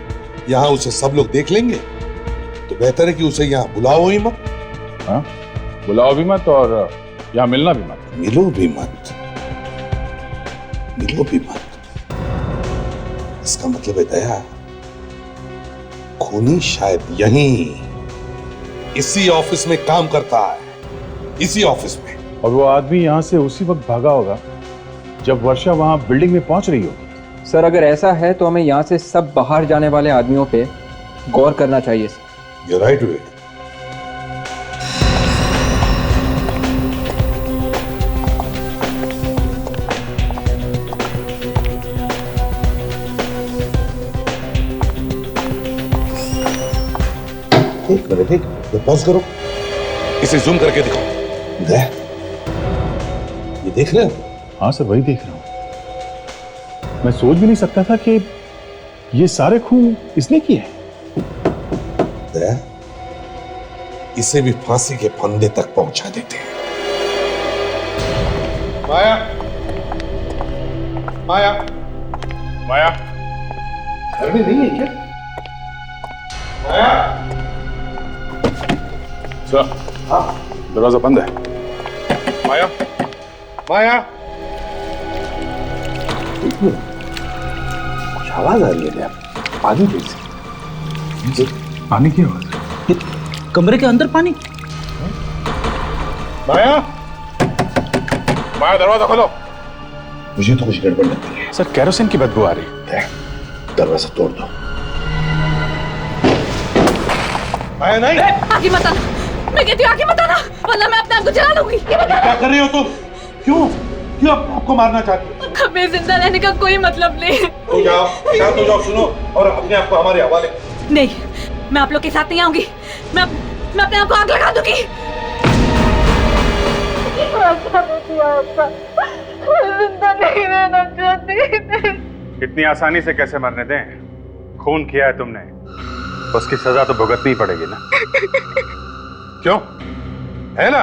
यहाँ उसे सब लोग देख लेंगे, तो बेहतर है कि उसे यहाँ बुलाओ ही मत। हाँ, बुलाओ भी मत और यहाँ मिलना भी मत। मिलो भी मत, मिलो भी मत। इसका मतलब है दया, खूनी शायद यहीं इसी ऑफिस में काम करता है, इसी ऑफिस में। और वो आदमी यहाँ से उसी वक्त भागा होगा जब वर्षा वहां बिल्डिंग में पहुंच रही होगी। सर अगर ऐसा है तो हमें यहाँ से सब बाहर जाने वाले आदमियों पे गौर करना चाहिए सर। You're right, Vivek. एक मिनट पॉज करो, इसे जूम करके दिखाओ। ये देख रहे हो हाँ सर, वही देख रहा हूं। मैं सोच भी नहीं सकता था कि ये सारे खून इसने किए हैं। दया, इसे भी फांसी के फंदे तक पहुंचा देते हैं। माया, माया, माया, घर में नहीं है क्या? माया, सर, हाँ, दरवाजा बंद है। माया, माया, कुछ आवाज आ रही है। पानी कैसे? पानी की आवाज? कमरे के अंदर पानी? माया, माया, दरवाजा खोलो। मुझे तो कुछ गड़बड़ लगती है। सर, केरोसिन की बदबू आ रही है। दरवाजा तोड़ दो। माया नहीं। आगे मत आना, मैं कहती हूँ आगे मत आना, वरना मैं अपने आप को जला लूंगी। क्या कर रही हो तुम? क्यों क्यों आपको मारना चाहती हो? हमें जिंदा रहने का कोई मतलब नहीं। तो जाओ, शांत हो जाओ, सुनो और अपने आप को हमारे हवाले। नहीं, मैं आप लोग के साथ नहीं आऊंगी। मैं अपने आप को आग लगा दूंगी। जिंदा नहीं रहना चाहती। इतनी आसानी से कैसे मरने दें? खून किया है तुमने, उसकी सजा तो भुगतनी पड़ेगी ना। क्यों? है ना?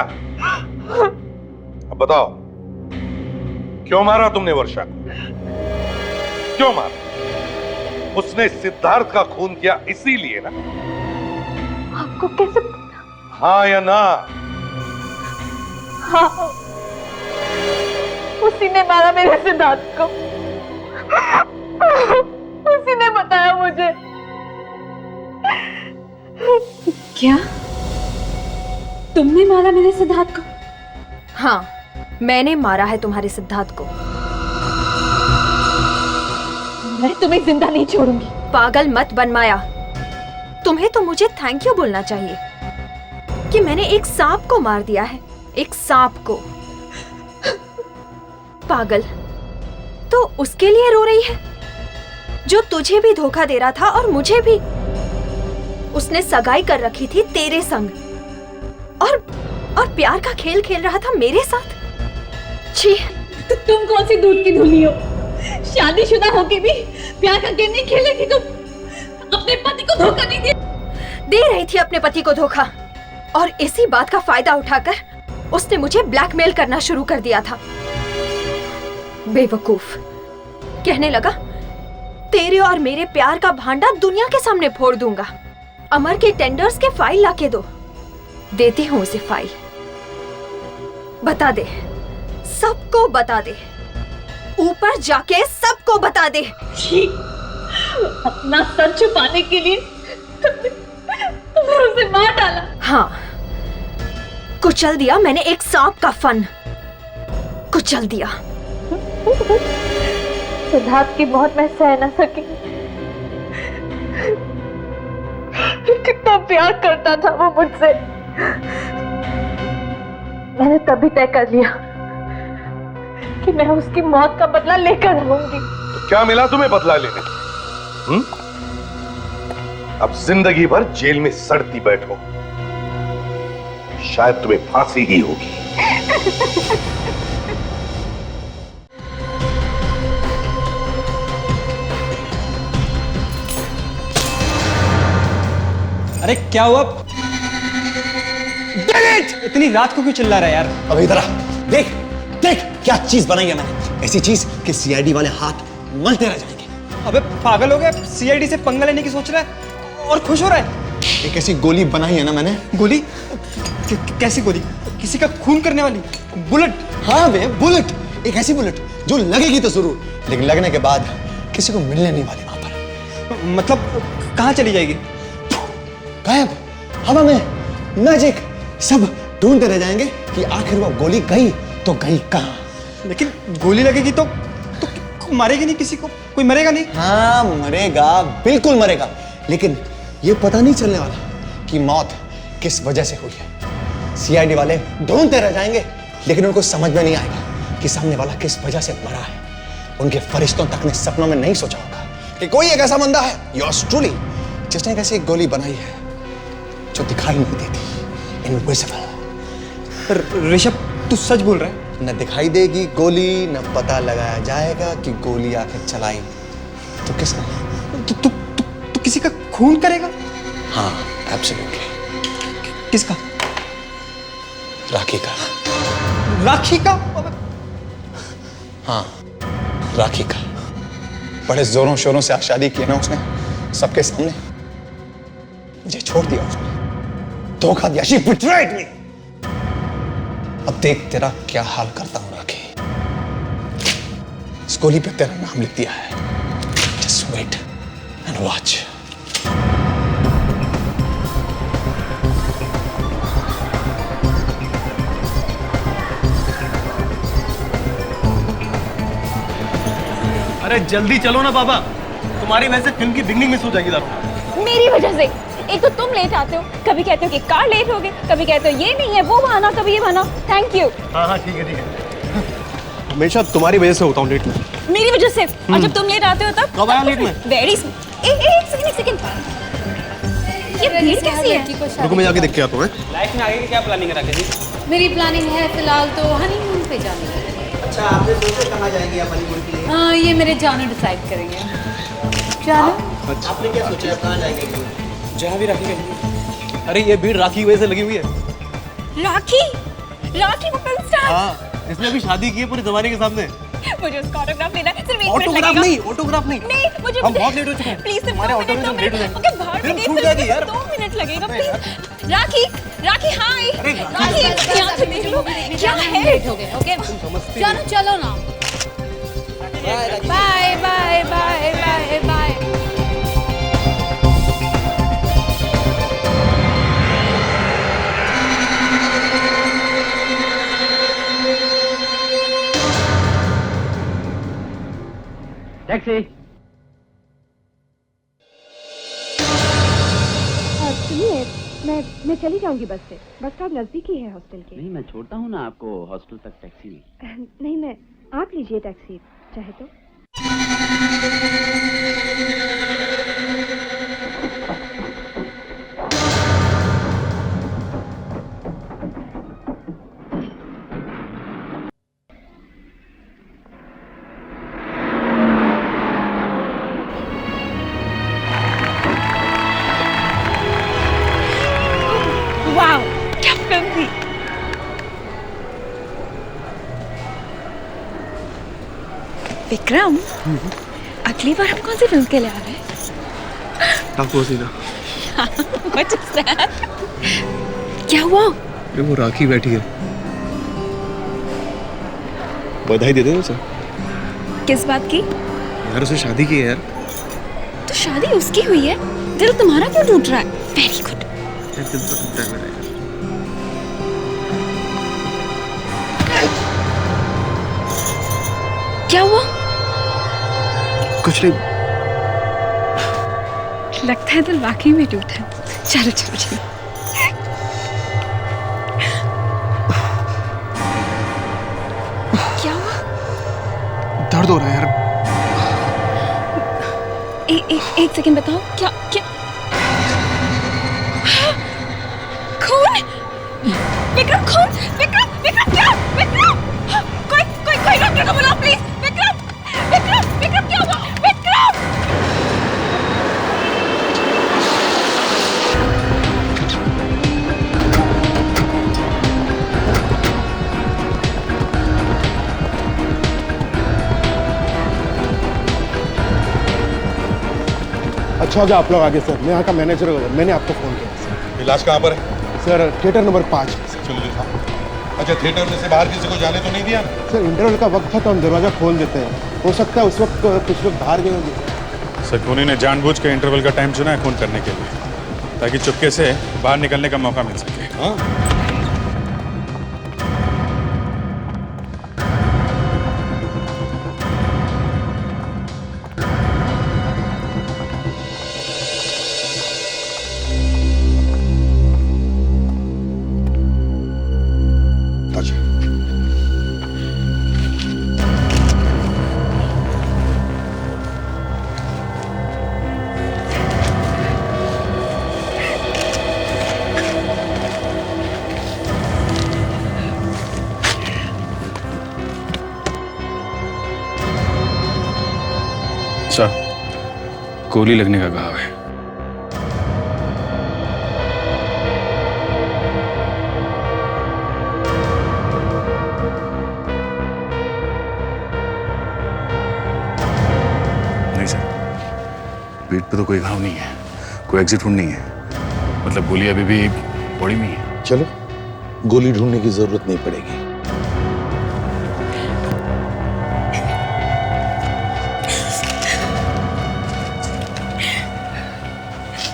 अब बताओ, क्यों मारा तुमने वर्षा को? क्यों मारा? उसने सिद्धार्थ का खून किया इसीलिए ना? आपको कैसे? हाँ या ना? हाँ, उसी ने मारा मेरे सिद्धार्थ को। उसी ने बताया मुझे। क्या तुमने मारा मेरे सिद्धार्थ को? हाँ, मैंने मारा है तुम्हारे सिद्धार्थ को। मैं तुम्हें जिंदा नहीं छोड़ूंगी। पागल मत बन माया, तुम्हें तो मुझे थैंक यू बोलना चाहिए कि मैंने एक सांप को मार दिया है, एक सांप को। पागल, तो उसके लिए रो रही है जो तुझे भी धोखा दे रहा था और मुझे भी। उसने सगाई कर रखी थी तेरे संग और प्यार का खेल खेल रहा था मेरे साथ। छी, तो तुम कौन सी दूध की धुली हो? शादीशुदा होके भी प्यार का गेम नहीं खेले थी तुम? अपने पति को धोखा नहीं दे रही थी अपने पति को धोखा, और इसी बात का फायदा उठाकर उसने मुझे ब्लैकमेल करना शुरू कर दिया था। बेवकूफ, कहने लगा तेरे और मेरे प्यार का भांडा दुनिया के सामने फोड़ दूंगा। अमर के टेंडर्स के फाइल लाके दो। देती हूँ उसे फाइल। बता दे, सबको बता दे, ऊपर जाके सबको बता दे। अपना सच छुपाने के लिए तुमने उसे मार डाला। हाँ, कुचल दिया मैंने एक सांप का फन, कुचल दिया। सिद्धार्थ की मौत मैं सह न सकी। कितना प्यार करता था वो मुझसे। मैंने तभी तय कर लिया कि मैं उसकी मौत का बदला लेकर रहूंगी। तो क्या मिला तुम्हें बदला लेने? अब जिंदगी भर जेल में सड़ती बैठो, शायद तुम्हें फांसी ही होगी। अरे क्या हुआ? इतनी रात को क्यों चिल्ला रहा है यार? अब इधर आ, देख देख क्या चीज बनाई है मैंने। ऐसी चीज कि सीआईडी वाले हाथ मलते रह जाएंगे। अबे पागल हो गया? सीआईडी से पंगा लेने की सोच रहा है और खुश हो रहा है? एक ऐसी गोली बनाई है ना मैंने। गोली? कैसी गोली? किसी का खून करने वाली बुलेट? हाँ बे, बुलेट। एक ऐसी बुलेट जो लगेगी तो जरूर, लेकिन लगने के बाद किसी को मिलने नहीं वाली वहां पर। मतलब कहाँ चली जाएगी? गायब, हवा में, मैजिक। सब ढूंढते रह जाएंगे कि आखिर वो गोली गई तो गई कहाँ। लेकिन गोली लगेगी तो मारेगी नहीं किसी को? कोई मरेगा नहीं? हाँ मरेगा, बिल्कुल मरेगा, लेकिन ये पता नहीं चलने वाला कि मौत किस वजह से हुई है। सीआईडी वाले ढूंढते रह जाएंगे, लेकिन उनको समझ में नहीं आएगा कि सामने वाला किस वजह से मरा है। उनके फरिश्तों तक ने सपनों में नहीं सोचा होगा कि कोई एक ऐसा बंदा है, योर्स ट्रूली, जिसने एक ऐसी गोली बनाई है जो दिखाई नहीं देती, इनविजिबल। ऋषभ, तू सच बोल रहा है? न दिखाई देगी गोली, न पता लगाया जाएगा कि गोली आखिर चलाई तो किसने। तू किसी का खून करेगा? हाँ, एब्सोल्युटली। किसका? राखी का। राखी का? हाँ, राखी का। बड़े जोरों शोरों से आज शादी की ना उसने, सबके सामने। मुझे छोड़ दिया उसने, धोखा दिया। She betrayed me। अब देख तेरा क्या हाल करता हूं राखी। इस गोली पे तेरा नाम लिख दिया है। Just wait and watch। अरे जल्दी चलो ना बाबा, तुम्हारी वजह से फिल्म की बिगनिंग मिस हो जाएगी। मेरी वजह से? एक तो तुम लेट आते हो, कभी कहते हो कि कार लेट हो गई, कभी कहते हो ये नहीं है वो बहाना, कभी ये बहाना। Thank you. हाँ ठीक है। हमेशा तुम्हारी वजह से होता हूँ लेट में। मेरी वजह से? और जब तुम लेट आते हो तब? कब आया लेट में? वेरी एक सेकंड। ये भीड़ कैसी है? रुको मैं जाके देख के आता हूँ। लाइफ में आगे की क्या प्लानिंग है राकेश? मेरी प्लानिंग है फिलहाल तो हनीमून पे जाने की। अच्छा, आपने सोचा कहाँ जाएंगे आप हनीमून के लिए? हाँ, ये मेरे जानू डिसाइड करेंगे। जानू? आपने क्या सोचा कहाँ जाएंगे? जहाँ भी राखी कहेंगे। अरे ये भीड़ राखी की वजह से लगी हुई है। राखी को फिल्म स्टार। हाँ, इसने भी शादी की है पूरे जमाने के सामने। मुझे उसका ऑटोग्राफ लेना है, सिर्फ 1 मिनट ऑटोग्राफ लगेगा। नहीं, ऑटोग्राफ नहीं। नहीं, मुझे हम बहुत लेट हो चुके हैं। प्लीज सिर्फ हमारे 2 ऑटो में मिनट, सब लेट हो जाएंगे। ओके बाहर फिल्म निकल, छूट जाएगी यार। 2 मिनट लगेगा प्लीज। राखी हाय। राखी यहाँ से देख लो क्या है। लेट हो गए। ओके जानू चलो ना। Bye bye bye bye bye. Taxi. सुनिए, मैं चली जाऊंगी बस से। बस स्टॉप नजदीक ही है हॉस्टल के। नहीं, मैं छोड़ता हूँ ना आपको हॉस्टल तक टैक्सी में। नहीं, मैं आप लीजिए टैक्सी चाहे तो। वाओ, क्या फिल्म थी। विक्रम, अगली बार हम कौन सी फिल्म के लिए आ रहे हैं? टाको सीना। What is that? क्या हुआ? अरे वो राखी बैठी है, बधाई दे दे उसे। किस बात की? यार उसे शादी की है यार। तो शादी उसकी हुई है, दिल तुम्हारा क्यों टूट रहा है? Very good. दिल तो टूटता है मेरा। क्या हुआ? कुछ नहीं। लगता है दिल वाकई में टूटा है। चलो चलो चलो। क्या हुआ? दर्द हो रहा है यार। एक सेकंड बताओ, क्या क्या? खून? विक्रम खून? विक्रम क्या? विक्रम कोई डॉक्टर को बुलाओ प्लीज। विक्रम क्या हुआ? विक्रम! अच्छा हो गया आप लोग आगे सर। मैं यहाँ का मैनेजर हूँ, मैंने आपको फोन किया सर। इलाज कहाँ पर है? Sir theatre number 5। चलो जी साहब। अच्छा, थिएटर में से बाहर किसी को जाने तो नहीं दिया ना? सर इंटरवल का वक्त था तो हम दरवाजा खोल देते हैं, हो सकता है उस वक्त कुछ लोग बाहर गए होंगे। सर खूनी ने जानबूझ के इंटरवल का टाइम चुना है खून करने के लिए, ताकि चुपके से बाहर निकलने का मौका मिल सके। हाँ? सर, गोली लगने का घाव है। नहीं सर, पीठ पे तो कोई घाव नहीं है, कोई एग्जिट वुंड नहीं है। मतलब गोली अभी भी बॉडी में ही है। चलो, गोली ढूंढने की जरूरत नहीं पड़ेगी।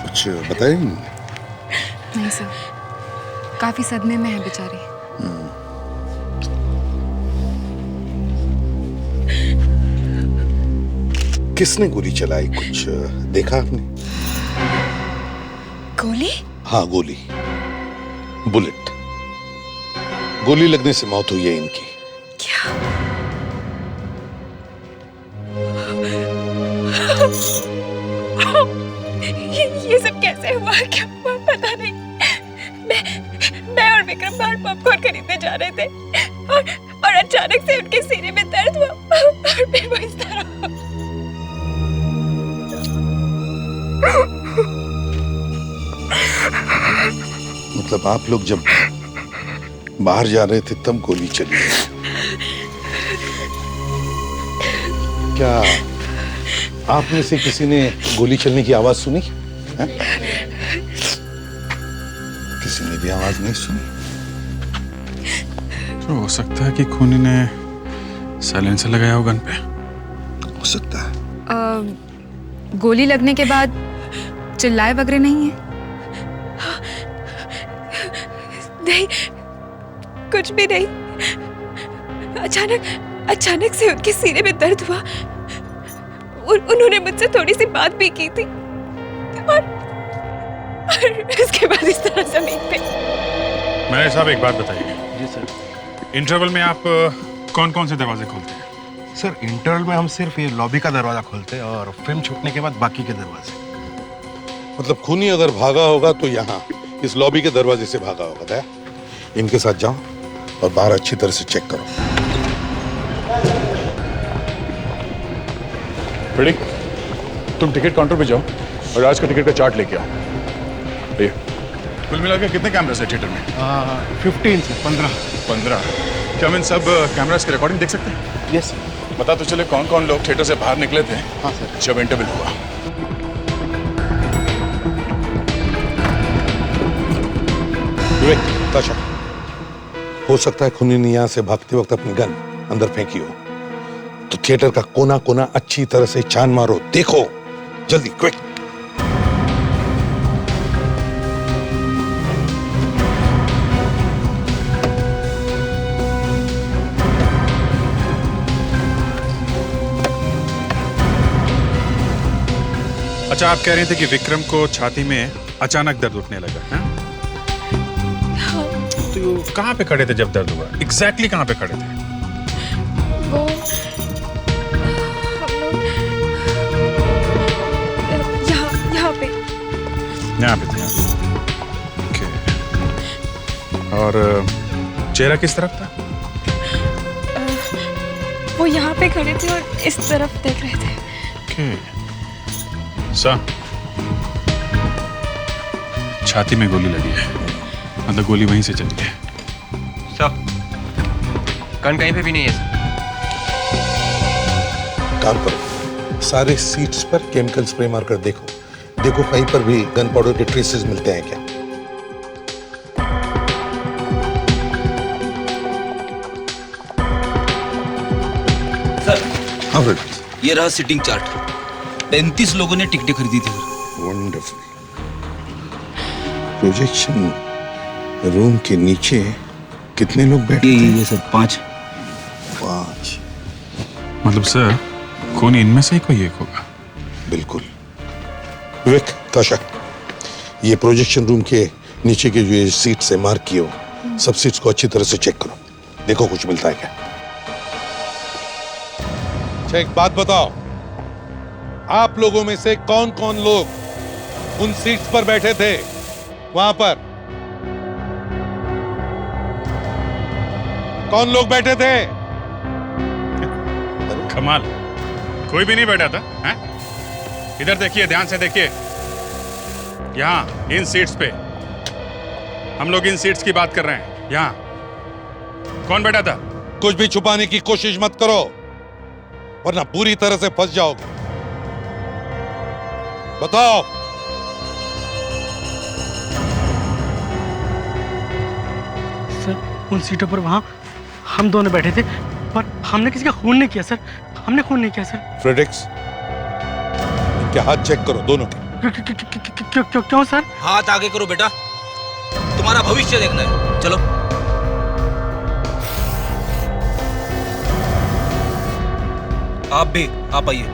कुछ बताए? नहीं सर, काफी सदमे में है बेचारी। किसने गोली चलाई, कुछ देखा आपने? गोली? हाँ, गोली, बुलेट। गोली लगने से मौत हुई है इनकी। ये सब कैसे हुआ, क्या हुआ पता नहीं। मैं और विक्रम बाहर पॉपकॉर्न खरीदने जा रहे थे और अचानक से उनके सीने में दर्द हुआ और फिर वो इस तरह। मतलब आप लोग जब बाहर जा रहे थे तब गोली चली? क्या आप में से किसी ने गोली चलने की आवाज सुनी है? किसी ने भी आवाज नहीं सुनी? तो हो सकता है कि खूनी ने साइलेंसर लगाया हो गन पे। हो सकता है। गोली लगने के बाद चिल्लाए वगैरह नहीं है? नहीं, कुछ भी नहीं। अचानक से उनके सीने में दर्द हुआ। उन्होंने मुझसे थोड़ी सी बात भी की थी और उसके बाद इस तरह जमीन पे। मैनेजर साहब, एक बात बताइए। जी सर। इंटरवल में आप कौन कौन से दरवाजे खोलते हैं? सर, इंटरवल में हम सिर्फ ये लॉबी का दरवाजा खोलते हैं और फिल्म छूटने के बाद बाकी के दरवाजे। मतलब खूनी अगर भागा होगा तो यहाँ इस लॉबी के दरवाजे से भागा होगा। दया, इनके साथ जाओ और बाहर अच्छी तरह से चेक करो। प्रेडिक, तुम टिकट काउंटर पे जाओ और आज का टिकट का चार्ट लेके आओ। ये कुल मिला के कितने कैमरास है थिएटर में? 15 से 15। क्या हम इन सब कैमरास की रिकॉर्डिंग देख सकते हैं? Yes sir. पता तो चले कौन कौन लोग थिएटर से बाहर निकले थे। हाँ सर। जब इंटरवल हुआ। विवेक, ताशा, हो सकता है खूनी ने यहाँ से भागते वक्त अपनी गन अंदर फेंकी हो। तो थिएटर का कोना कोना अच्छी तरह से छान मारो, देखो जल्दी, क्विक। अच्छा, आप कह रहे थे कि विक्रम को छाती में अचानक दर्द उठने लगा है? तो कहाँ पे खड़े थे जब दर्द हुआ? एग्जैक्टली कहाँ पे खड़े थे? वो यहाँ पे थे। ओके। और चेहरा किस तरफ था? वो यहाँ पे खड़े थे और इस तरफ देख रहे थे। ओके। छाती में गोली लगी है, मतलब गोली वहीं से चली है। सब गन कहीं पे भी नहीं है। काम करो, सारे सीट्स पर केमिकल स्प्रे मारकर देखो कहीं पर भी गन पाउडर के ट्रेसेस मिलते हैं क्या? सर, हाँ फिर ये रहा सिटिंग चार्ट। 35 लोगों ने टिकटें खरीदी थी। वंडरफुल। प्रोजेक्शन रूम के नीचे कितने लोग बैठे थे? ये सर 5। मतलब सर, खूनी इनमें से ही कोई एक होगा। बिल्कुल। विवेक, ताशा, ये प्रोजेक्शन रूम के नीचे के जो सीट्स है मार्क किए हो, सब सीट्स को अच्छी तरह से चेक करो, देखो कुछ मिलता है क्या। अच्छा, एक बात बताओ, आप लोगों में से कौन कौन लोग उन सीट्स पर बैठे थे वहां पर? कौन लोग बैठे थे? कमाल, कोई भी नहीं बैठा था, हैं? इधर देखिए, ध्यान से देखिए। यहाँ इन सीट्स पे, हम लोग इन सीट्स की बात कर रहे हैं। यहाँ कौन बैठा था? कुछ भी छुपाने की कोशिश मत करो, वरना पूरी तरह से फंस जाओगे। बताओ। सर, उन सीटों पर वहां हम दोनों बैठे थे, पर हमने किसी का खून नहीं किया सर। हमने खून नहीं किया सर। फ्रेडिक्स, इनके हाथ चेक करो दोनों के। क्यों सर? हाथ आगे करो बेटा, तुम्हारा भविष्य देखना है। चलो। आप भी, आप आइए।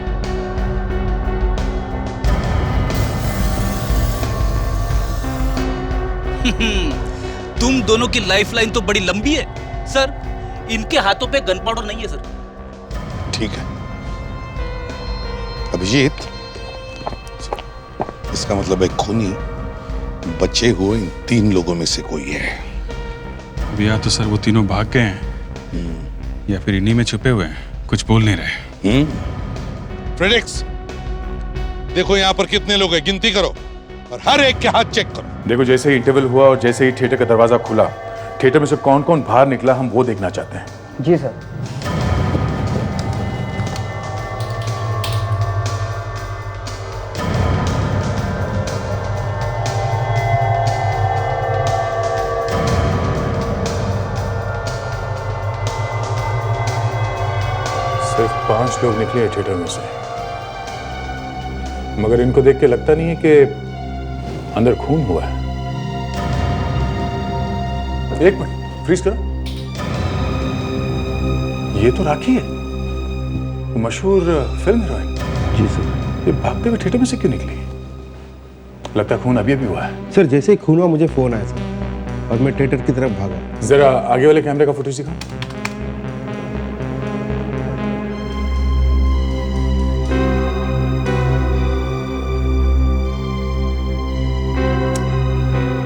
तुम दोनों की लाइफलाइन तो बड़ी लंबी है सर। इनके हाथों पे गन पाउडर नहीं है सर। ठीक है अभिजीत, इसका मतलब एक खूनी बचे हुए इन 3 लोगों में से कोई है। भैया तो सर वो तीनों भाग गए हैं या फिर इन्हीं में छुपे हुए हैं, कुछ बोल नहीं रहे। फ्रेडिक्स, देखो यहाँ पर कितने लोग हैं, गिनती करो और हर एक के हाथ चेक करो। देखो, जैसे ही इंटरवल हुआ और जैसे ही थिएटर का दरवाजा खुला, थिएटर में से कौन कौन बाहर निकला हम वो देखना चाहते हैं। जी सर। सिर्फ 5 लोग निकले थिएटर में से, मगर इनको देख के लगता नहीं है कि अंदर खून हुआ है। एक मिनट, फ्रीज करो। ये तो राखी है, मशहूर फिल्म हीरोइन। जी सर। ये भागते हुए थिएटर में से क्यों निकली? लगता है खून अभी अभी हुआ है। सर, जैसे ही खून हुआ मुझे फोन आया सर, और मैं थिएटर की तरफ भागा। जरा आगे वाले कैमरे का फुटेज दिखाओ।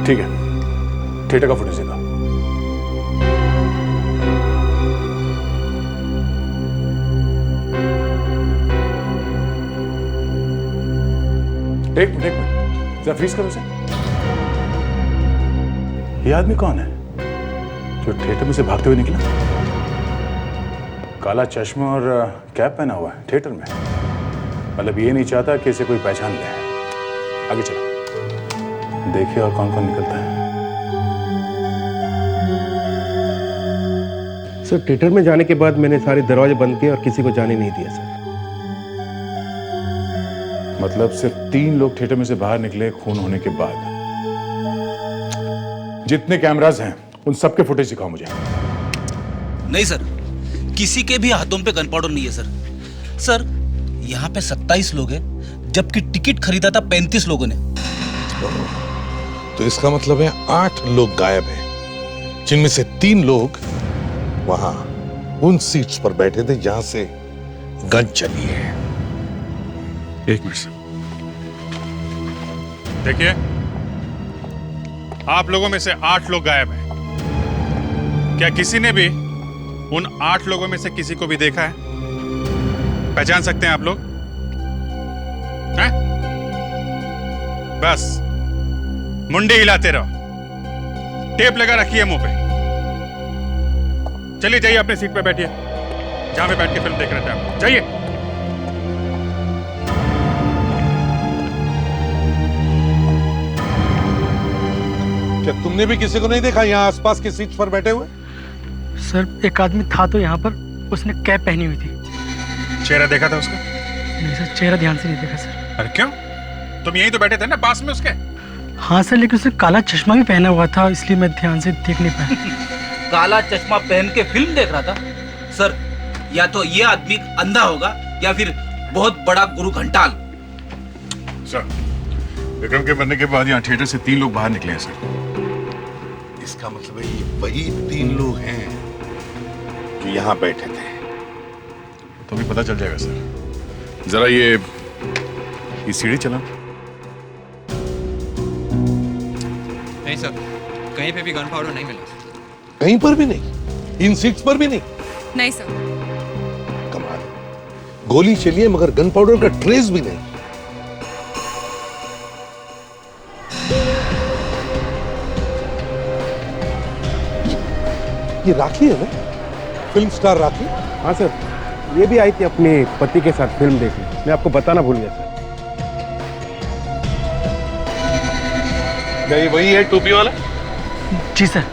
ठीक है, थिएटर का फुटेज दिखाओ। एक मिनट, जरा फ्रीज करो इसे। ये आदमी कौन है जो थिएटर में से भागते हुए निकला? काला चश्मा और कैप पहना हुआ है थिएटर में, मतलब ये नहीं चाहता कि इसे कोई पहचान ले। आगे चलो, देखिए और कौन कौन निकलता है। सर, थिएटर में जाने के बाद मैंने सारे दरवाजे बंद किए और किसी को जाने नहीं दिया सर। मतलब सिर्फ 3 लोग थिएटर में से बाहर निकले खून होने के बाद। जितने कैमरास हैं उन सबके फुटेज दिखाओ मुझे। नहीं सर, किसी के भी हाथों पे गन पाउडर नहीं है सर। सर, यहाँ पे 27 लोग हैं, जबकि टिकट खरीदा था 35 लोगों ने। तो इसका मतलब है 8 लोग गायब हैं, जिनमें से 3 लोग वहां उन सीट्स पर बैठे थे जहां से गन चली है। एक मिनट, देखिए, आप लोगों में से 8 लोग गायब हैं। क्या किसी ने भी उन 8 लोगों में से किसी को भी देखा है? पहचान सकते हैं आप लोग? हैं? बस मुंडी हिलाते रहो, टेप लगा रखिए मुंह पे। चलिए जाइए, अपने सीट पे बैठिए, जहां पे बैठ के फिल्म देख रहे थे आप। जाइए। क्या तुमने भी किसी को नहीं देखा यहाँ आसपास की सीट्स पर बैठे हुए? सर, एक आदमी था तो यहाँ पर, उसने कैप पहनी हुई थी। चेहरा देखा था उसका? नहीं सर, चेहरा ध्यान से नहीं देखा सर। अरे क्यों? तुम यहीं तो बैठे थे ना पास में उसके। हाँ सर, लेकिन उसने काला चश्मा भी पहना हुआ था, इसलिए मैं ध्यान से देख नहीं पाया। काला चश्मा पहन के फिल्म देख रहा था? सर, या तो ये आदमी अंधा होगा या फिर बहुत बड़ा गुरु घंटाल। सर, विक्रम के मरने के बाद यहाँ थिएटर से 3 लोग बाहर निकले हैं सर। इसका मतलब है ये वही 3 लोग हैं जो यहाँ बैठे थे। तो भी पता चल जाएगा सर। जरा ये सीढ़ी चला। नहीं सर, कहीं पे भी गन पाउडर नहीं मिला। कहीं पर भी नहीं? इन सीट्स पर भी नहीं? नहीं सर। कमाल, गोली चली है मगर गन पाउडर का ट्रेस भी नहीं। ये राखी है ना, फिल्म स्टार राखी? हाँ सर, ये भी आई थी अपने पति के साथ फिल्म देखने। मैं आपको बताना भूल गया सर। क्या ये वही है टोपी वाला? जी सर।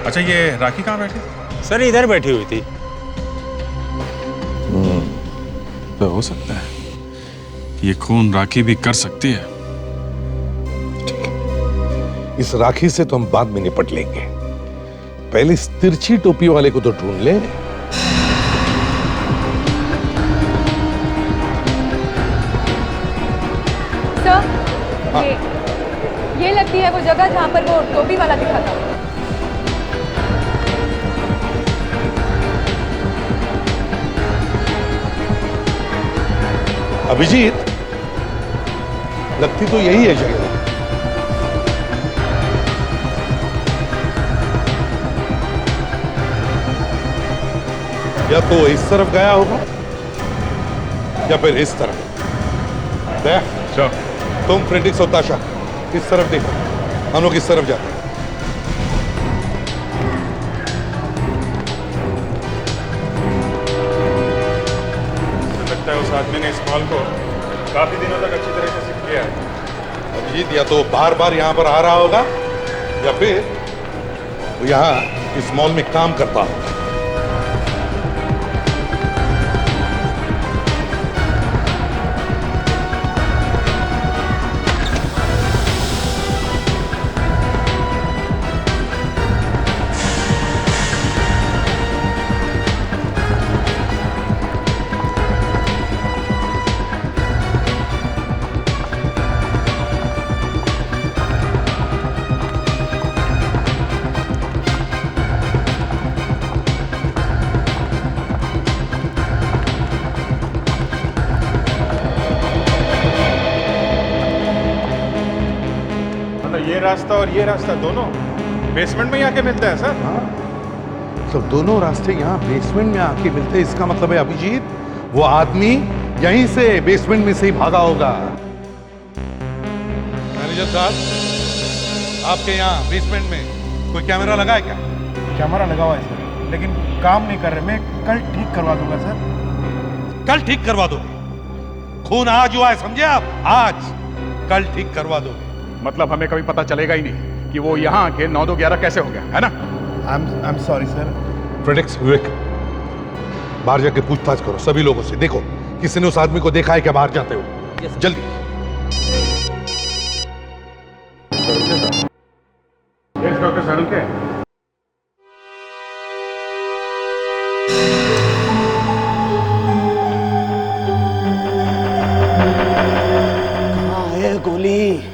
अच्छा, ये राखी कहाँ बैठी? सर इधर बैठी हुई थी। तो हो सकता है ये खून राखी भी कर सकती है। इस राखी से तो हम बाद में निपट लेंगे, पहले इस तिरछी टोपी वाले को तो ढूंढ ले। सर, ये लगती है वो जगह जहाँ पर वो टोपी वाला दिखा था। अभिजीत, लगती तो यही है जगह। या तो इस तरफ गया होगा या फिर इस तरफ। देख, तुम प्रेडिक्स और ताशा इस तरफ देखो, हम लोग इस तरफ जाते हैं। लगता है उस आदमी ने इस मॉल को काफी दिनों तक अच्छी तरह से सीख लिया है। अभिजीत या तो बार बार यहां पर आ रहा होगा या फिर वो यहां इस मॉल में काम करता होगा। ये रास्ता और ये रास्ता दोनों बेसमेंट में ही आके मिलता है सर। तो दोनों रास्ते यहाँ बेसमेंट में आके मिलते हैं, इसका मतलब है अभिजीत वो आदमी यहीं से बेसमेंट में से ही भागा होगा। मैनेजर साहब, आपके यहाँ बेसमेंट में कोई कैमरा लगा है क्या? कैमरा लगा हुआ है सर, लेकिन काम नहीं कर रहे। मैं कल ठीक करवा दूंगा सर। कल ठीक करवा दोगे? खून आज हुआ है, समझे आप? आज कल ठीक करवा दोगे? मतलब हमें कभी पता चलेगा ही नहीं कि वो यहाँ के 9-2-11 कैसे हो गया, है ना? I am sorry sir. Fredericks Vivek, बाहर जाके पूछताछ करो सभी लोगों से, देखो किसी ने उस आदमी को देखा है क्या बाहर जाते हो। जल्दी। यस डॉक्टर सारुके। कहाँ है गोली?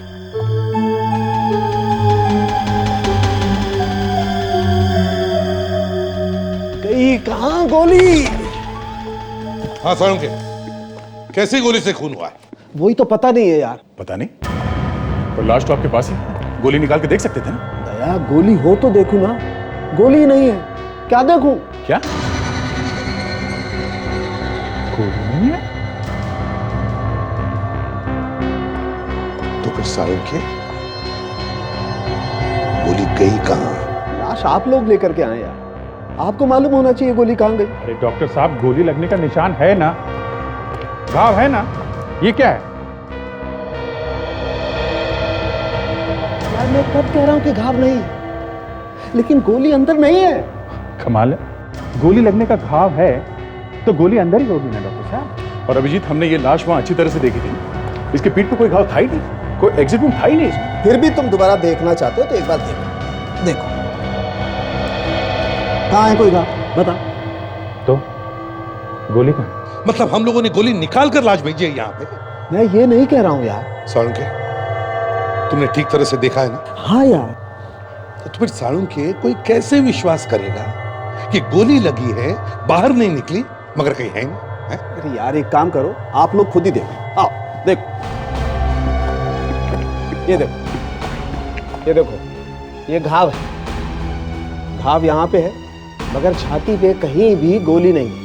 कहाँ गोली? हाँ सारुके, कैसी गोली से खून हुआ है? वही तो पता नहीं है यार। पता नहीं? और लाश तो आपके पास ही, गोली निकाल के देख सकते थे ना? दया, गोली हो तो देखूं ना। गोली नहीं है, क्या देखूं? क्या गोली नहीं है? तो फिर सारुके गोली गई कहाँ? लाश आप लोग लेकर के आए यार, आपको मालूम होना चाहिए गोली कहाँ गई। अरे डॉक्टर साहब, गोली लगने का निशान है ना, घाव है ना, ये क्या है? यार मैं कब कह रहा हूं कि घाव नहीं, लेकिन गोली अंदर नहीं है। कमाल है, गोली लगने का घाव है तो गोली अंदर ही होगी ना डॉक्टर साहब। और अभिजीत, हमने ये लाश वहां अच्छी तरह से देखी थी, इसके पीठ पे कोई घाव था ही नहीं, कोई एग्जिट वुंड था ही नहीं इसमें। फिर भी तुम दोबारा देखना चाहते हो तो एक बार देखो। देखो कहाँ है कोई घाव, बता। तो गोली कहाँ? मतलब हम लोगों ने गोली निकाल कर लाश भेजी है यहाँ पे? मैं ये नहीं कह रहा हूँ यार। सारुके, तुमने ठीक तरह से देखा है ना? हाँ यार। तो फिर सारुके कोई कैसे विश्वास करेगा कि गोली लगी है, बाहर नहीं निकली, मगर कहीं है नहीं? अरे यार एक काम करो, आप लोग खुद ही देखो। आओ। ये देखो ये घाव है, घाव यहाँ पे है, मगर छाती पे कहीं भी गोली नहीं है।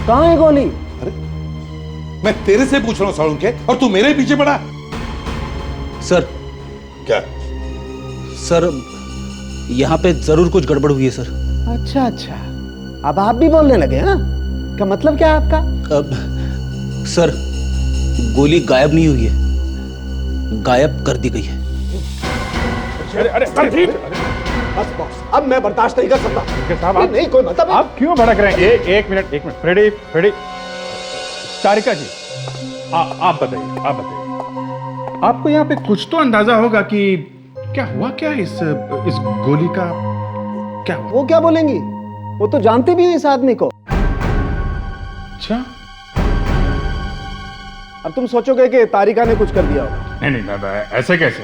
कहाँ है गोली? अरे मैं तेरे से पूछ रहा हूँ सालुंके के, और तू मेरे पीछे पड़ा। सर। क्या? सर यहाँ पे जरूर कुछ गड़बड़ हुई है सर। अच्छा अच्छा, अब आप भी बोलने लगे हैं? क्या मतलब क्या है आपका? अब सर गोली गायब नहीं हुई है, गायब कर दी गई है। अरे अरे बस बॉस, अब मैं बर्दाश्त नहीं कर सकता। साहब आप नहीं कोई मतलब आप क्यों भड़क रहे हैं? एक मिनट फ्रेडी फ्रेडी, तारिका जी आप बताइए, आपको यहाँ पे कुछ तो अंदाजा होगा कि क्या हुआ, क्या इस गोली का क्या हुआ? वो क्या बोलेंगी, वो तो जानते भी हो इस आदमी को। अच्छा, अब तुम सोचोगे कि तारिका ने कुछ कर दिया होगा। नहीं ऐसे कैसे?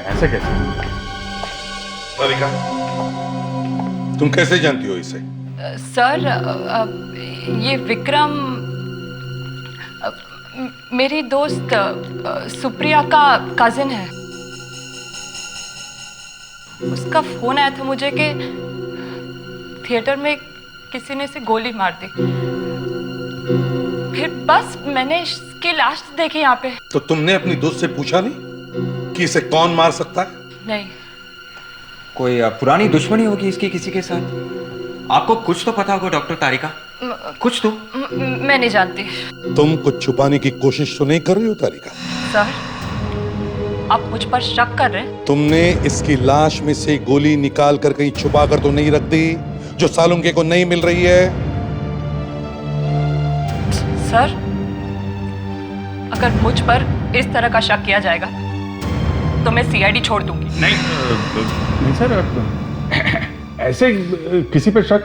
तारिका, तुम कैसे जानती हो इसे? सर ये विक्रम मेरी दोस्त सुप्रिया का कजिन है। उसका फोन आया था मुझे कि थिएटर में किसी ने इसे गोली मार दी। फिर बस मैंने इसकी लाश देखी यहाँ पे। तो तुमने अपनी दोस्त से पूछा नहीं कि इसे कौन मार सकता है? नहीं। कोई पुरानी दुश्मनी होगी इसकी किसी के साथ? आपको कुछ तो पता होगा डॉक्टर तारिका, कुछ तो। मैं नहीं जानती। तुम कुछ छुपाने की कोशिश तो नहीं कर रही हो तारिका? सर आप मुझ पर शक कर रहे हैं? तुमने इसकी लाश में से गोली निकाल कर कहीं छुपा कर तो नहीं रख दी जो सालुंके को नहीं मिल रही है? सर अगर मुझ पर इस तरह का शक किया जाएगा तो मैं सीआईडी छोड़ दूंगी। नहीं सर, ऐसे किसी पे शक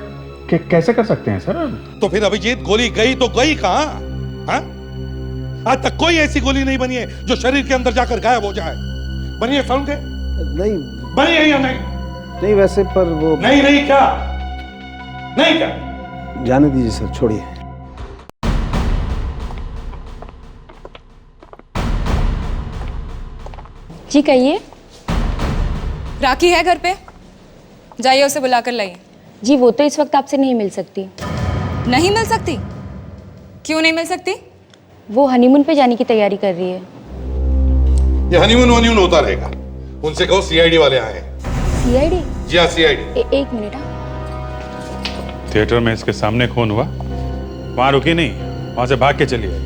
कैसे कर सकते हैं सर? तो फिर अभिजीत गोली गई तो गई कहां? हाँ? आज तक कोई ऐसी गोली नहीं बनी है जो शरीर के अंदर जाकर गायब हो जाए। बनी है सालुंके? नहीं बनी है या नहीं? नहीं वैसे पर वो नहीं क्या? नहीं क्या? जाने दीजिए सर, छोड़िए। जी कहिए। राखी है घर पे, जाइए उसे बुला कर लाइए। जी वो तो इस वक्त आपसे नहीं मिल सकती। नहीं मिल सकती? क्यों नहीं मिल सकती? वो हनीमून पे जाने की तैयारी कर रही है। ये हनीमून होता रहेगा। उनसे कहो सीआईडी वाले आए। सीआईडी? जी हाँ सीआईडी। एक मिनट। थिएटर में इसके सामने खून हुआ, वहां रुकी नहीं, वहां से भाग के चली आई।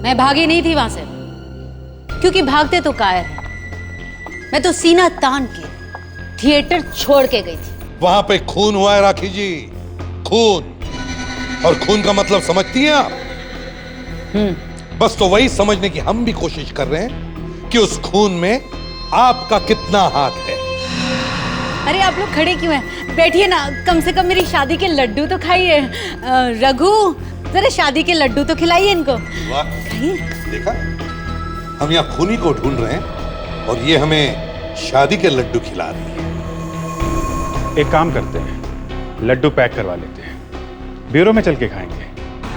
मैं भागी नहीं थी वहां से, क्योंकि भागते तो कायर है। मैं तो सीना तान के थिएटर छोड़ के गई थी। वहां पे खून हुआ है राखी जी, खून। और खून का मतलब समझती हैं आप? बस तो वही समझने की हम भी कोशिश कर रहे हैं कि उस खून में आपका कितना हाथ है। अरे आप लोग खड़े क्यों हैं? बैठिए ना, कम से कम मेरी शादी के लड्डू तो खाइए। रघु जरा शादी के लड्डू तो खिलाइए इनको। खाइए। देखा, हम यहाँ खूनी को ढूंढ रहे हैं और ये हमें शादी के लड्डू खिला रही है। एक काम करते हैं, लड्डू पैक करवा लेते हैं, ब्यूरो में चल के खाएंगे।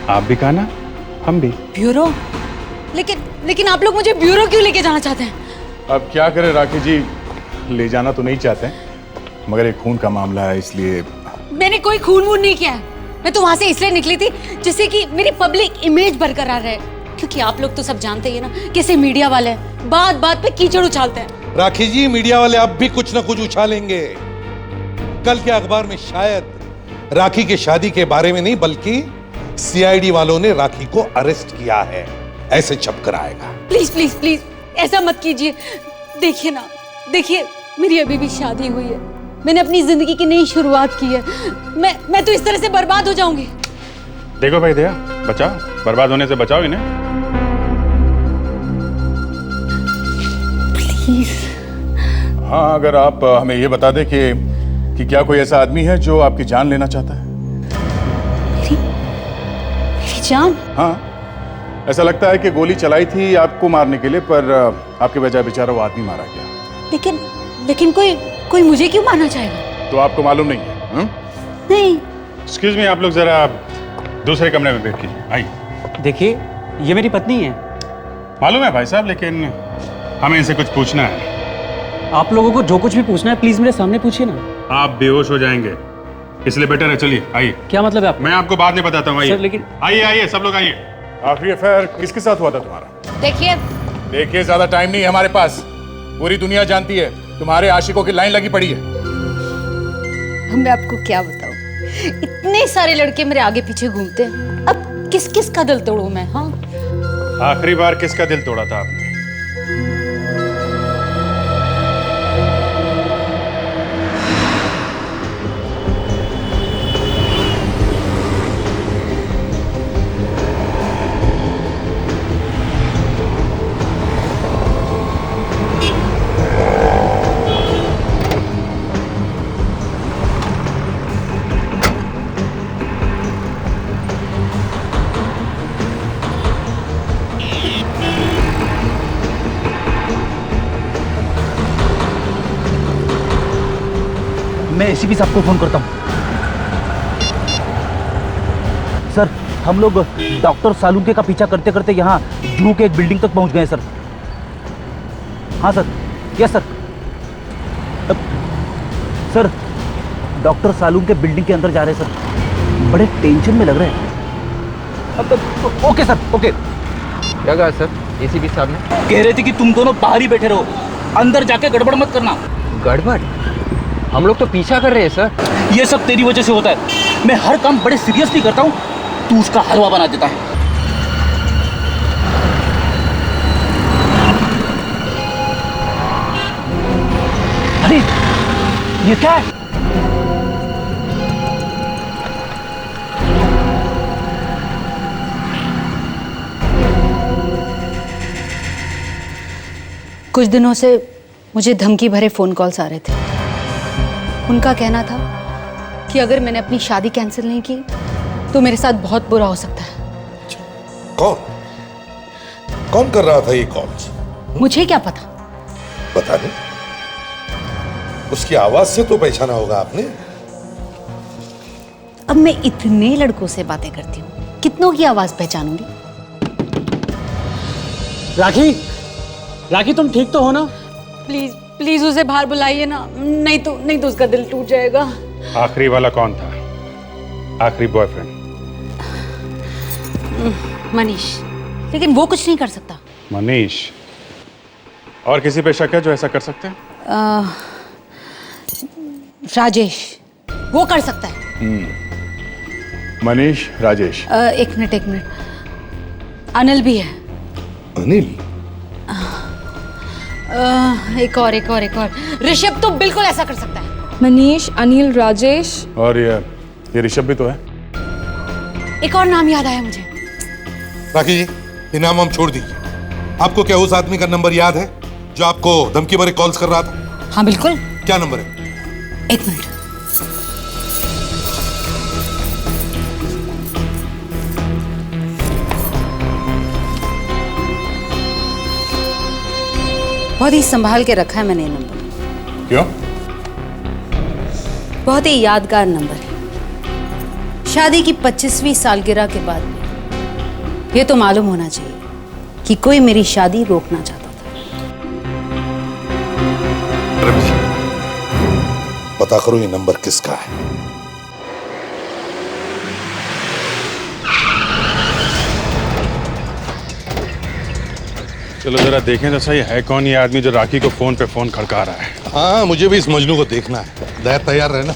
आप भी खाना, हम भी। ब्यूरो? लेकिन आप लोग मुझे ब्यूरो क्यों लेके जाना चाहते हैं? अब क्या करें राखी जी, ले जाना तो नहीं चाहते, मगर एक खून का मामला है इसलिए। मैंने कोई खून वून नहीं किया है। मैं तो वहां से इसलिए निकली थी जिससे कि मेरी पब्लिक इमेज बरकरार रहे। क्योंकि आप लोग तो सब जानते ही ना कैसे मीडिया वाले हैं, बात बात पे कीचड़ उछालते हैं। राखी जी, मीडिया वाले अब भी कुछ ना कुछ उछालेंगे। कल के अखबार में शायद राखी के शादी के बारे में नहीं, बल्कि सीआईडी वालों ने राखी को अरेस्ट किया है, ऐसे छप कर आएगा। प्लीज प्लीज प्लीज ऐसा मत कीजिए। देखिए ना, देखिए मेरी अभी भी शादी हुई है, मैंने अपनी जिंदगी की नई शुरुआत की है। मैं तो इस तरह से बर्बाद हो जाऊंगी। देखो भाई दया, बचाओ, बर्बाद होने से बचाओ इन्हें। प्लीज। हाँ, अगर आप हमें ये बता दें कि क्या कोई ऐसा आदमी है जो आपकी जान लेना चाहता है? मेरी जान? हाँ, ऐसा लगता है कि गोली चलाई थी आपको मारने के लिए, पर आपके बजाय बेचारा वो आदमी मारा गया। लेकिन कोई मुझे क्यों मारना चाहेगा? तो आपको मालूम नहीं है? नहीं। एक्सक्यूज मी, आप लोग जरा दूसरे कमरे में बैठ कीजिए, आइए। देखिए, ये मेरी पत्नी है। मालूम है भाई साहब, लेकिन हमें इनसे कुछ पूछना है। आप लोगों को जो कुछ भी पूछना है प्लीज मेरे सामने पूछिए ना। आप बेहोश हो जाएंगे, इसलिए बेटर है चलिए आइए। क्या मतलब है आप? मैं आपको बाद में बताता हूँ, आइए। सर, लेकिन आइए आइए सब लोग आइए। आखिरी अफेयर किसके साथ हुआ था तुम्हारा? देखिए ज्यादा टाइम नहीं है हमारे पास। पूरी दुनिया जानती है तुम्हारे आशिकों की लाइन लगी पड़ी है। मैं आपको क्या बताऊं, इतने सारे लड़के मेरे आगे पीछे घूमते हैं, अब किस किस का दिल तोड़ूं मैं? हाँ, आखिरी बार किसका दिल तोड़ा था आपने? मैं एसीपी साहब को फोन करता हूँ। सर, हम लोग डॉक्टर सालुंके का पीछा करते करते यहाँ जू के एक बिल्डिंग तक पहुँच गए सर। हाँ sir, yes sir. Sir, doctor Salunke building के अंदर जा रहे हैं सर, बड़े टेंशन में लग रहे हैं। Okay sir, okay. क्या कहा सर एसीपी साहब ने? कह रहे थे कि तुम दोनों बाहर ही बैठे रहो, अंदर जाके गड़बड़ मत करना। गड़बड़? हम लोग तो पीछा कर रहे हैं सर। ये सब तेरी वजह से होता है। मैं हर काम बड़े सीरियसली करता हूँ, तू उसका हलवा बना देता है। अरे ये क्या है? कुछ दिनों से मुझे धमकी भरे फोन कॉल्स आ रहे थे। उनका कहना था कि अगर मैंने अपनी शादी कैंसिल नहीं की तो मेरे साथ बहुत बुरा हो सकता है। कौन कर रहा था ये कॉल्स? मुझे क्या पता? पता नहीं, उसकी आवाज से तो पहचाना होगा आपने। अब मैं इतने लड़कों से बातें करती हूँ, कितनों की आवाज पहचानूंगी? राखी तुम ठीक तो हो ना? प्लीज प्लीज उसे बाहर बुलाइए ना, नहीं तो उसका दिल टूट जाएगा। आखिरी वाला कौन था? आखिरी बॉयफ्रेंड? मनीष, लेकिन वो कुछ नहीं कर सकता। मनीष? और किसी पे शक है जो ऐसा कर सकते हैं? राजेश, वो कर सकता है। मनीष, राजेश। एक मिनट, अनिल भी है। अनिल? एक और ऋषभ तो बिल्कुल ऐसा कर सकता है। मनीष, अनिल, राजेश और ये ऋषभ भी तो है। एक और नाम याद आया मुझे। राखी जी, ये नाम हम छोड़ दीजिए। आपको क्या उस आदमी का नंबर याद है जो आपको धमकी भरे कॉल्स कर रहा था? हाँ बिल्कुल। क्या नंबर है? एक मिनट। बहुत ही संभाल के रखा है मैंने ये नंबर। क्यों? बहुत ही यादगार नंबर है। शादी की 25वीं सालगिरह के बाद ये तो मालूम होना चाहिए कि कोई मेरी शादी रोकना चाहता था। पता करो ये नंबर किसका है। चलो जरा देखें तो सही, है कौन ये आदमी जो राखी को फोन पे फोन खड़का रहा है? हाँ, मुझे भी इस मजनू को देखना है। दया तैयार रहना।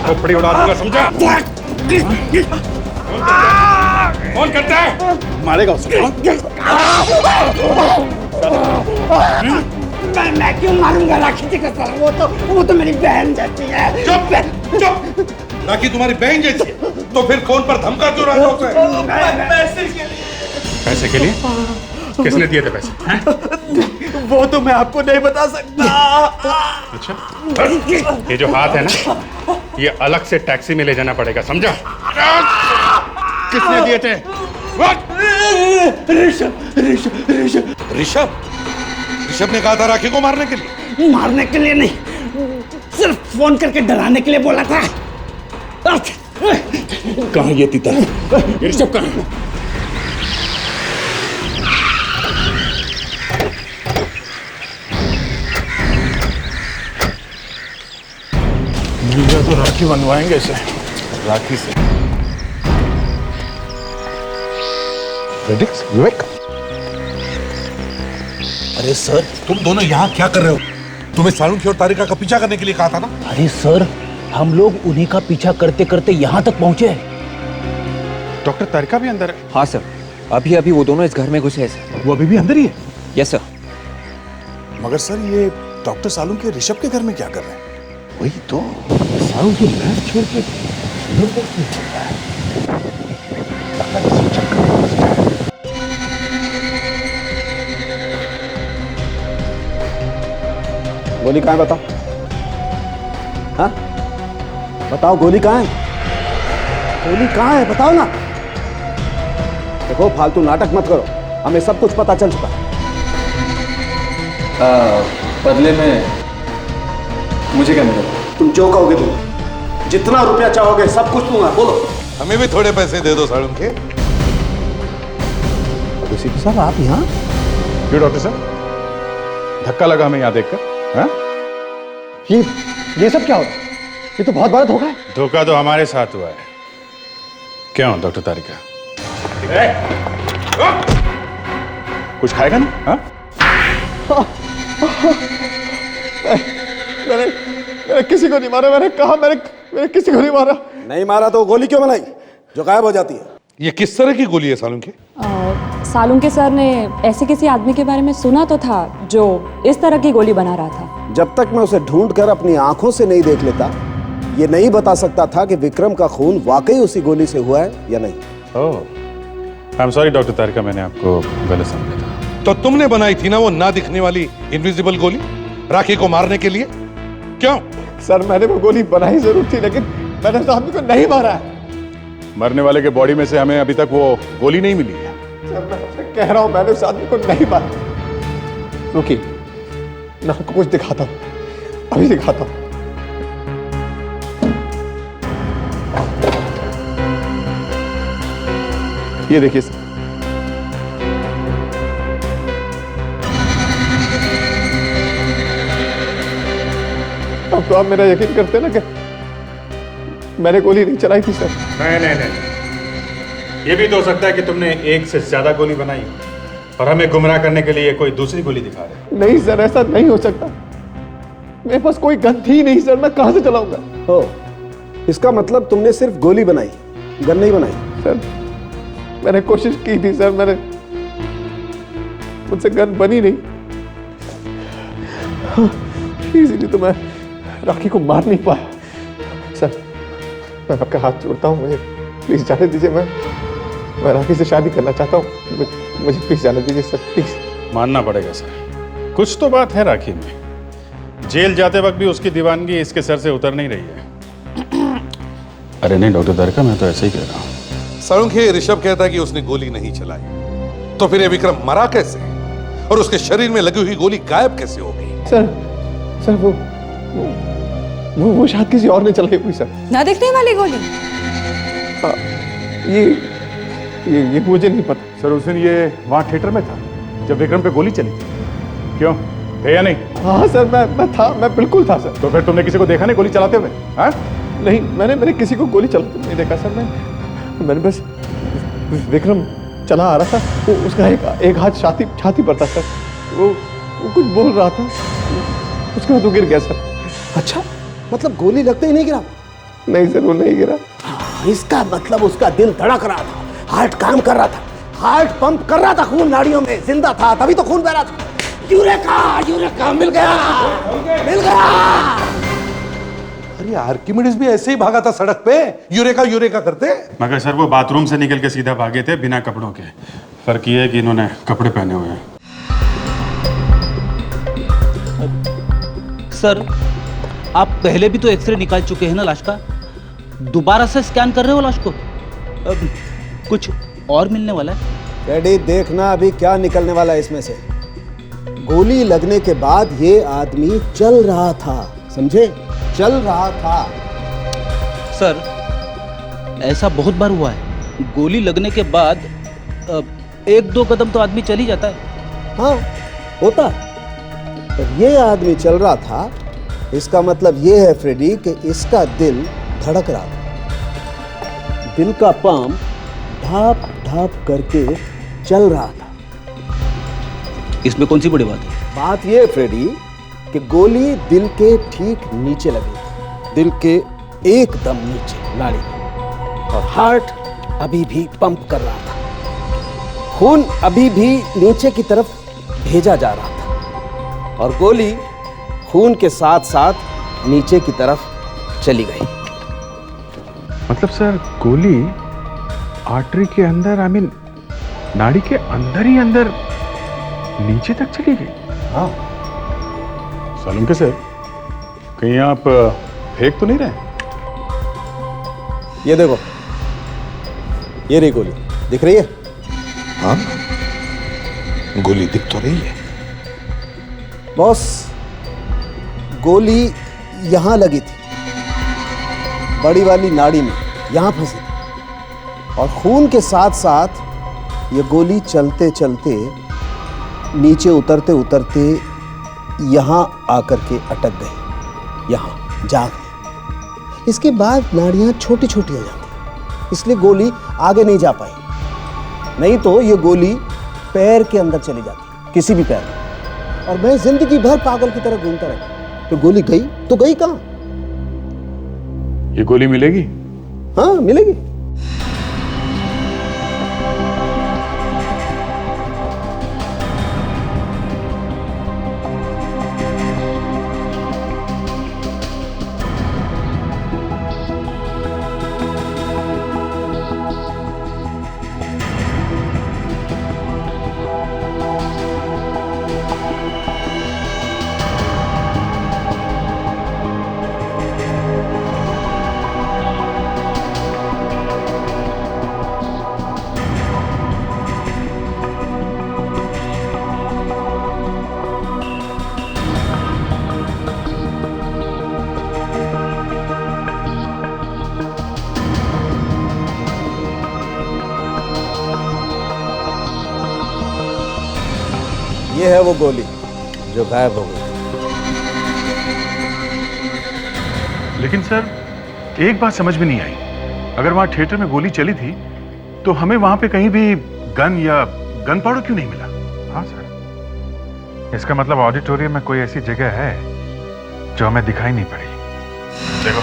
खोपड़ी उड़ा दूंगा, समझा? कौन करता है? मारेगा उसको। मैं क्यों मारूंगा राखी जी का? वो तो मेरी बहन जैसी है। चुप! राखी तुम्हारी बहन जैसी है तो फिर कौन पर धमका क्यों रहा है? पैसे के लिए? किसने दिए थे पैसे? हैं? वो तो मैं आपको नहीं बता सकता। अच्छा, ये जो हाथ है ना, ये अलग से टैक्सी में ले जाना पड़ेगा, समझा? किसने दिए थे? ऋषभ ऋषभ ऋषभ ऋषभ ऋषभ ने कहा था राखी को मारने के लिए। मारने के लिए नहीं, सिर्फ फोन करके डराने के लिए बोला था। कहाँ ये तीतर? ये ऋषभ कहाँ है? मिल गया तो राखी बनवाएंगे इसे, राखी से। विवेक, अरे सर तुम दोनों यहाँ क्या कर रहे हो? तुम्हें सालुंखी और तारिका का पीछा करने के लिए कहा था ना? अरे सर, हम लोग उन्हीं का पीछा करते करते यहाँ तक पहुँचे। डॉक्टर तारिका भी अंदर है? हाँ सर, अभी अभी वो दोनों इस घर में घुसे हैं सर। वो अभी भी अंदर ही है? Yes sir. मगर सर ये डॉक्टर सालुंखी ऋषभ के घर में क्या कर रहे हैं? वही तो, सालुंखी लैब छोड़ के गोली कहाँ है बताओ? हाँ बताओ, गोली कहाँ है? गोली कहाँ है बताओ ना। देखो फालतू नाटक मत करो, हमें सब कुछ पता चल चुका है। बदले में मुझे क्या मिलेगा? तुम जो कहोगे तुम, जितना रुपया चाहोगे सब कुछ दूंगा, बोलो। हमें भी थोड़े पैसे दे दो सालुंखी। सीपी साहब आप यहाँ? क्यों डॉक्टर साहब, धक्का लगा हमें यहाँ देखकर? हाँ? ये सब क्या हो रहा है? ये तो बहुत बड़ा धोखा है। धोखा तो हमारे साथ हुआ है। क्यों डॉक्टर तारिका, कुछ खाएगा ना? हाँ? मैंने किसी को नहीं मारा, मैंने कहा मैंने किसी को नहीं मारा। नहीं मारा तो गोली क्यों बनाई जो गायब हो जाती है? ये किस तरह की गोली है सालुंखी? सालुंखे सर ने ऐसे किसी आदमी के बारे में सुना तो था जो इस तरह की गोली बना रहा था। जब तक मैं उसे ढूंढकर अपनी आंखों से नहीं देख लेता, ये नहीं बता सकता था कि विक्रम का खून वाकई उसी गोली से हुआ है या नहीं। ओह, आई एम सॉरी डॉक्टर तारिका, मैंने आपको गलत समझा था। तो तुमने बनाई थी ना वो ना दिखने वाली इनविजिबल गोली राखी को मारने के लिए? क्यों? सर मैंने वो गोली बनाई जरूर थी, लेकिन मैंने उस आदमी को नहीं मारा है। मरने वाले के बॉडी में से हमें अभी तक वो गोली नहीं मिली है। सर मैं कह रहा हूं, मैंने उस आदमी को नहीं मारा। रुकिए, मैं आपको कुछ दिखाता हूं, अभी दिखाता हूं। ये देखिए सर, अब तो आप मेरा यकीन करते ना कि मैंने गोली नहीं चलाई थी सर। नहीं, ये भी तो हो सकता है कि तुमने एक से ज्यादा गोली बनाई और हमें गुमराह करने के लिए कोई दूसरी गोली दिखा रहे। नहीं सर, ऐसा नहीं हो सकता। मेरे पास कोई गन थी नहीं सर, मैं कहां से चलाऊंगा? हो, इसका मतलब तुमने सिर्फ गोली बनाई, गन नहीं बनाई? सर मैंने कोशिश की थी सर, मुझसे गन बनी नहीं, इसीलिए तो मैं राखी को मार नहीं पाया। सर मैं आपका हाथ जोड़ता हूँ, मुझे प्लीज जाने दीजिए। मैं राखी से शादी करना चाहता हूँ, मुझे प्लीज जाने दीजिए सर, प्लीज। मानना पड़ेगा सर, कुछ तो बात है राखी में। जेल जाते वक्त भी उसकी दीवानगी इसके सर से उतर नहीं रही है। अरे नहीं डॉक्टर तारिका, मैं तो ऐसे ही कह रहा हूँ। सालुंखी, ऋषभ कहता है कि उसने गोली नहीं चलाई, तो फिर ये विक्रम मरा कैसे और उसके शरीर में लगी हुई गोली गायब कैसे हो गई? सर वो शायद किसी और ने चलाई हुई सर। ना दिखने वाली गोली? ये मुझे नहीं पता सर। उस दिन ये वहाँ थिएटर में था जब विक्रम पे गोली चली थी, क्यों थे या नहीं? हाँ सर, मैं बिल्कुल था सर। तो फिर तुमने किसी को देखा नहीं गोली चलाते हुए? हाँ नहीं, मैंने किसी को गोली चलाते नहीं देखा सर। मैंने बस विक्रम चला आ रहा था, वो उसका एक हाथ छाती पर था सर। वो कुछ बोल रहा था, उसके बाद वो गिर गया सर। अच्छा, मतलब गोली लगते ही नहीं गिरा? नहीं सर, वो नहीं गिरा। इसका मतलब उसका दिल धड़क रहा था, हार्ट काम कर रहा था, हार्ट पंप कर रहा था, खून नाड़ियों में जिंदा था, तभी तो खून बह रहा था। यूरेका मिल गया। अरे आर्किमिडीज भी ऐसे ही भागा था सड़क पे, यूरेका करते। मगर सर वो बाथरूम से निकल के सीधा भागे थे बिना कपड़ों के, फर्क ये है कि इन्होंने कपड़े पहने हुए हैं। सर, आप पहले भी तो एक्सरे निकाल चुके हैं ना लाश का, दोबारा से स्कैन कर रहे हो लाश को? कुछ और मिलने वाला है? फ्रेडी, देखना अभी क्या निकलने वाला है इसमें से। गोली लगने के बाद ये आदमी चल रहा था, समझे? चल रहा था। सर, ऐसा बहुत बार हुआ है, गोली लगने के बाद 1-2 कदम तो आदमी चल ही जाता है। हाँ, होता। पर ये आदमी चल रहा था, इसका मतलब ये है फ्रेडी कि इसका दिल धड़क रहा था। दिल का पंप ढाप ढाप करके चल रहा था। इसमें कौन सी बड़ी बात है? बात ये फ्रेडी कि गोली दिल के ठीक नीचे लगी, दिल के एकदम नीचे नाड़ी, और हार्ट अभी भी पंप कर रहा था। खून अभी भी नीचे की तरफ भेजा जा रहा था और गोली खून के साथ साथ नीचे की तरफ चली गई। मतलब सर, गोली आर्टरी के अंदर, आई मीन नाड़ी के अंदर ही अंदर नीचे तक चली गई। हाँ। सालुंके सर, कहीं आप फेंक तो नहीं रहे? ये देखो, ये रही गोली, दिख रही है? हाँ, गोली दिख तो रही है। बॉस, गोली यहां लगी थी, बड़ी वाली नाड़ी में, यहां फंसी थी, और खून के साथ साथ ये गोली चलते चलते नीचे उतरते उतरते यहां आकर के अटक गई, यहां जा गई। इसके बाद नाड़ियां छोटी छोटी हो जाती, इसलिए गोली आगे नहीं जा पाई। नहीं तो ये गोली पैर के अंदर चली जाती, किसी भी पैर में, और मैं जिंदगी भर पागल की तरह घूमता रहता। तो गोली गई तो गई कहां? ये गोली मिलेगी? हाँ, मिलेगी। ये है वो गोली जो गायब हो गई। लेकिन सर, एक बात समझ में नहीं आई, अगर वहां थिएटर में गोली चली थी तो हमें वहां पे कहीं भी गन या गन पाउडर क्यों नहीं मिला? हाँ सर, इसका मतलब ऑडिटोरियम में कोई ऐसी जगह है जो हमें दिखाई नहीं पड़ी। देखो,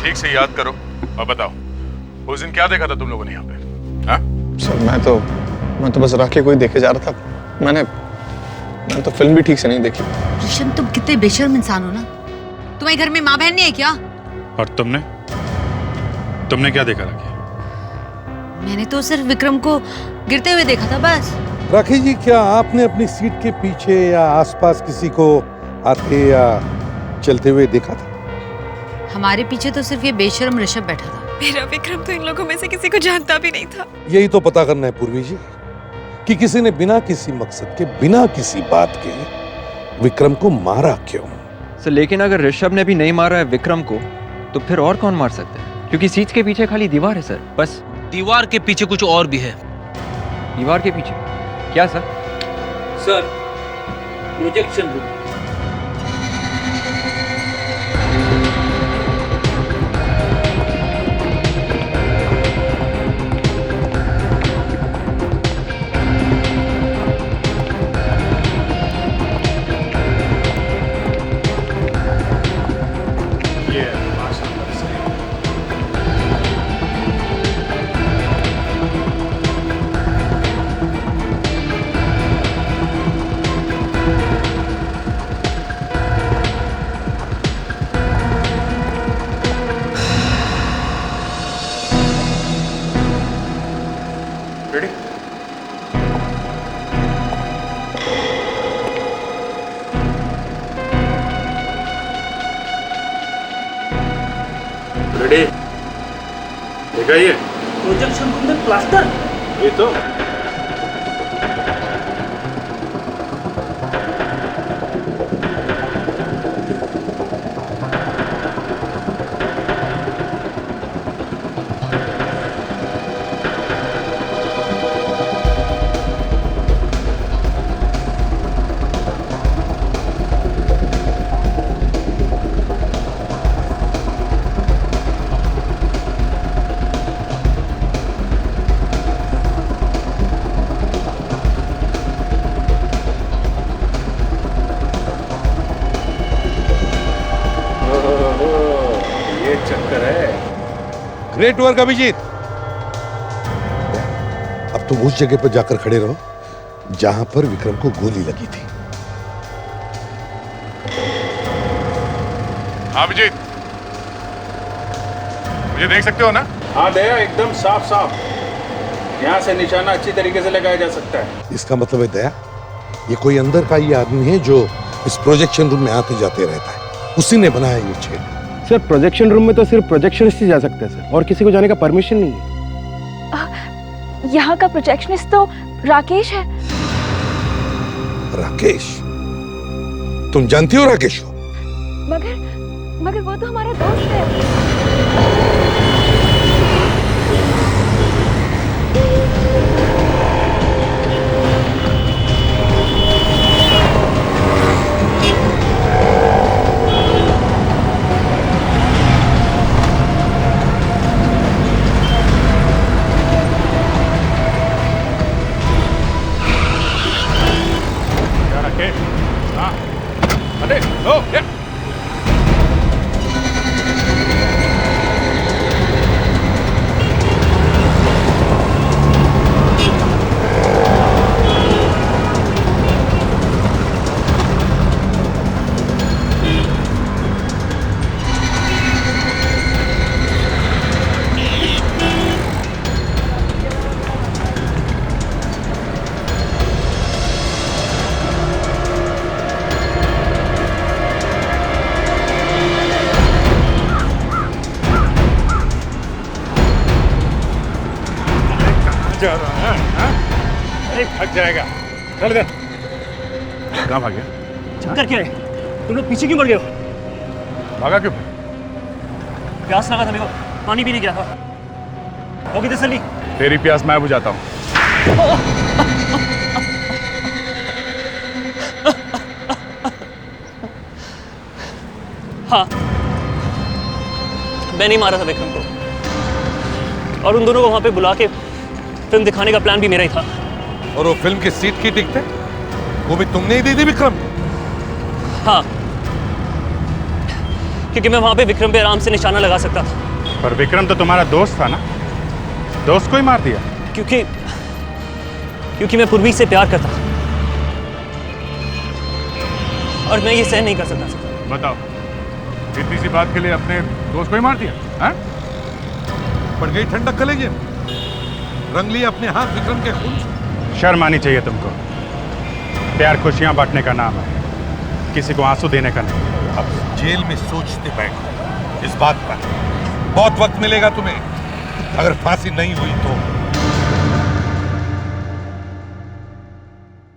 ठीक से याद करो और बताओ, उस दिन क्या देखा था तुम लोगों ने यहाँ पे? हाँ सर, मैं तो बस राखी को ही देखे जा रहा था। मैंने तो फिल्म भी ठीक से नहीं देखी। ऋषभ, तुम कितने बेशर्म इंसान हो ना। तुम्हारे घर में माँ बहन नहीं है क्या? और तुमने क्या देखा राखी? मैंने तो सिर्फ विक्रम को गिरते हुए देखा था, बस। राखी जी, क्या आपने अपनी सीट के पीछे या आसपास किसी को आते या चलते हुए देखा था? हमारे पीछे तो सिर्फ ये बेशर्म ऋषभ बैठा था। मेरा विक्रम तो इन लोगों में से किसी को जानता भी नहीं था। यही तो पता करना है पूर्वी जी, कि किसी ने बिना किसी मकसद के, बिना किसी बात के विक्रम को मारा क्यों? सर, लेकिन अगर ऋषभ ने भी नहीं मारा है विक्रम को, तो फिर और कौन मार सकता है? क्योंकि सीट के पीछे खाली दीवार है सर, बस। दीवार के पीछे कुछ और भी है। दीवार के पीछे क्या sir? Sir, projection room. Ready देखा ये प्रोजेक्शन रूम में प्लास्टर ये तो ग्रेट वर्क अभिजीत। अब तुम उस जगह पर जाकर खड़े रहो जहां पर विक्रम को गोली लगी थी। अभिजीत, मुझे देख सकते हो ना? हाँ दया, एकदम साफ साफ। यहाँ से निशाना अच्छी तरीके से लगाया जा सकता है। इसका मतलब है दया, ये कोई अंदर का ये आदमी है जो इस प्रोजेक्शन रूम में आते जाते रहता है। उसी ने बनाया ये छेद। सर प्रोजेक्शन रूम में तो सिर्फ प्रोजेक्शनिस्ट ही जा सकते हैं सर, और किसी को जाने का परमिशन नहीं है। यहाँ का प्रोजेक्शनिस्ट तो राकेश है। राकेश? तुम जानती हो राकेश को? मगर वो तो हमारा दोस्त है। जा रहा है, हाँ? अरे भाग जाएगा। चल इधर। कहाँ भाग गया? चक्कर क्या है? तुम लोग पीछे क्यों पड़ गए हो? भागा क्यों? प्यास लगा था मेरे को, पानी पीने गया था। हो गई तसल्ली? तेरी प्यास मैं बुझाता हूँ। हाँ, मैं नहीं मारा था विक्रम को, और उन दोनों को वहां पे बुला के फिल्म दिखाने का प्लान भी मेरा ही था। और वो फिल्म की सीट की टिकट वो भी तुमने ही दी थी विक्रम? हाँ, क्योंकि मैं वहां पे विक्रम पे आराम से निशाना लगा सकता था। पर विक्रम तो तुम्हारा दोस्त था ना, दोस्त को ही मार दिया। क्योंकि मैं पूर्वी से प्यार करता था और मैं ये सहन नहीं कर सकता था। बताओ, इतनी सी बात के लिए अपने दोस्त को ही मार दिया? हाँ? पड़ गई ठंडक कलेजे, रंग लिया अपने हाथ विक्रम के खून। शर्म आनी चाहिए तुमको। प्यार खुशियां बांटने का नाम है, किसी को आंसू देने का नहीं। अब जेल में सोचते बैठो इस बात पर। बहुत वक्त मिलेगा तुम्हें। अगर फांसी नहीं हुई तो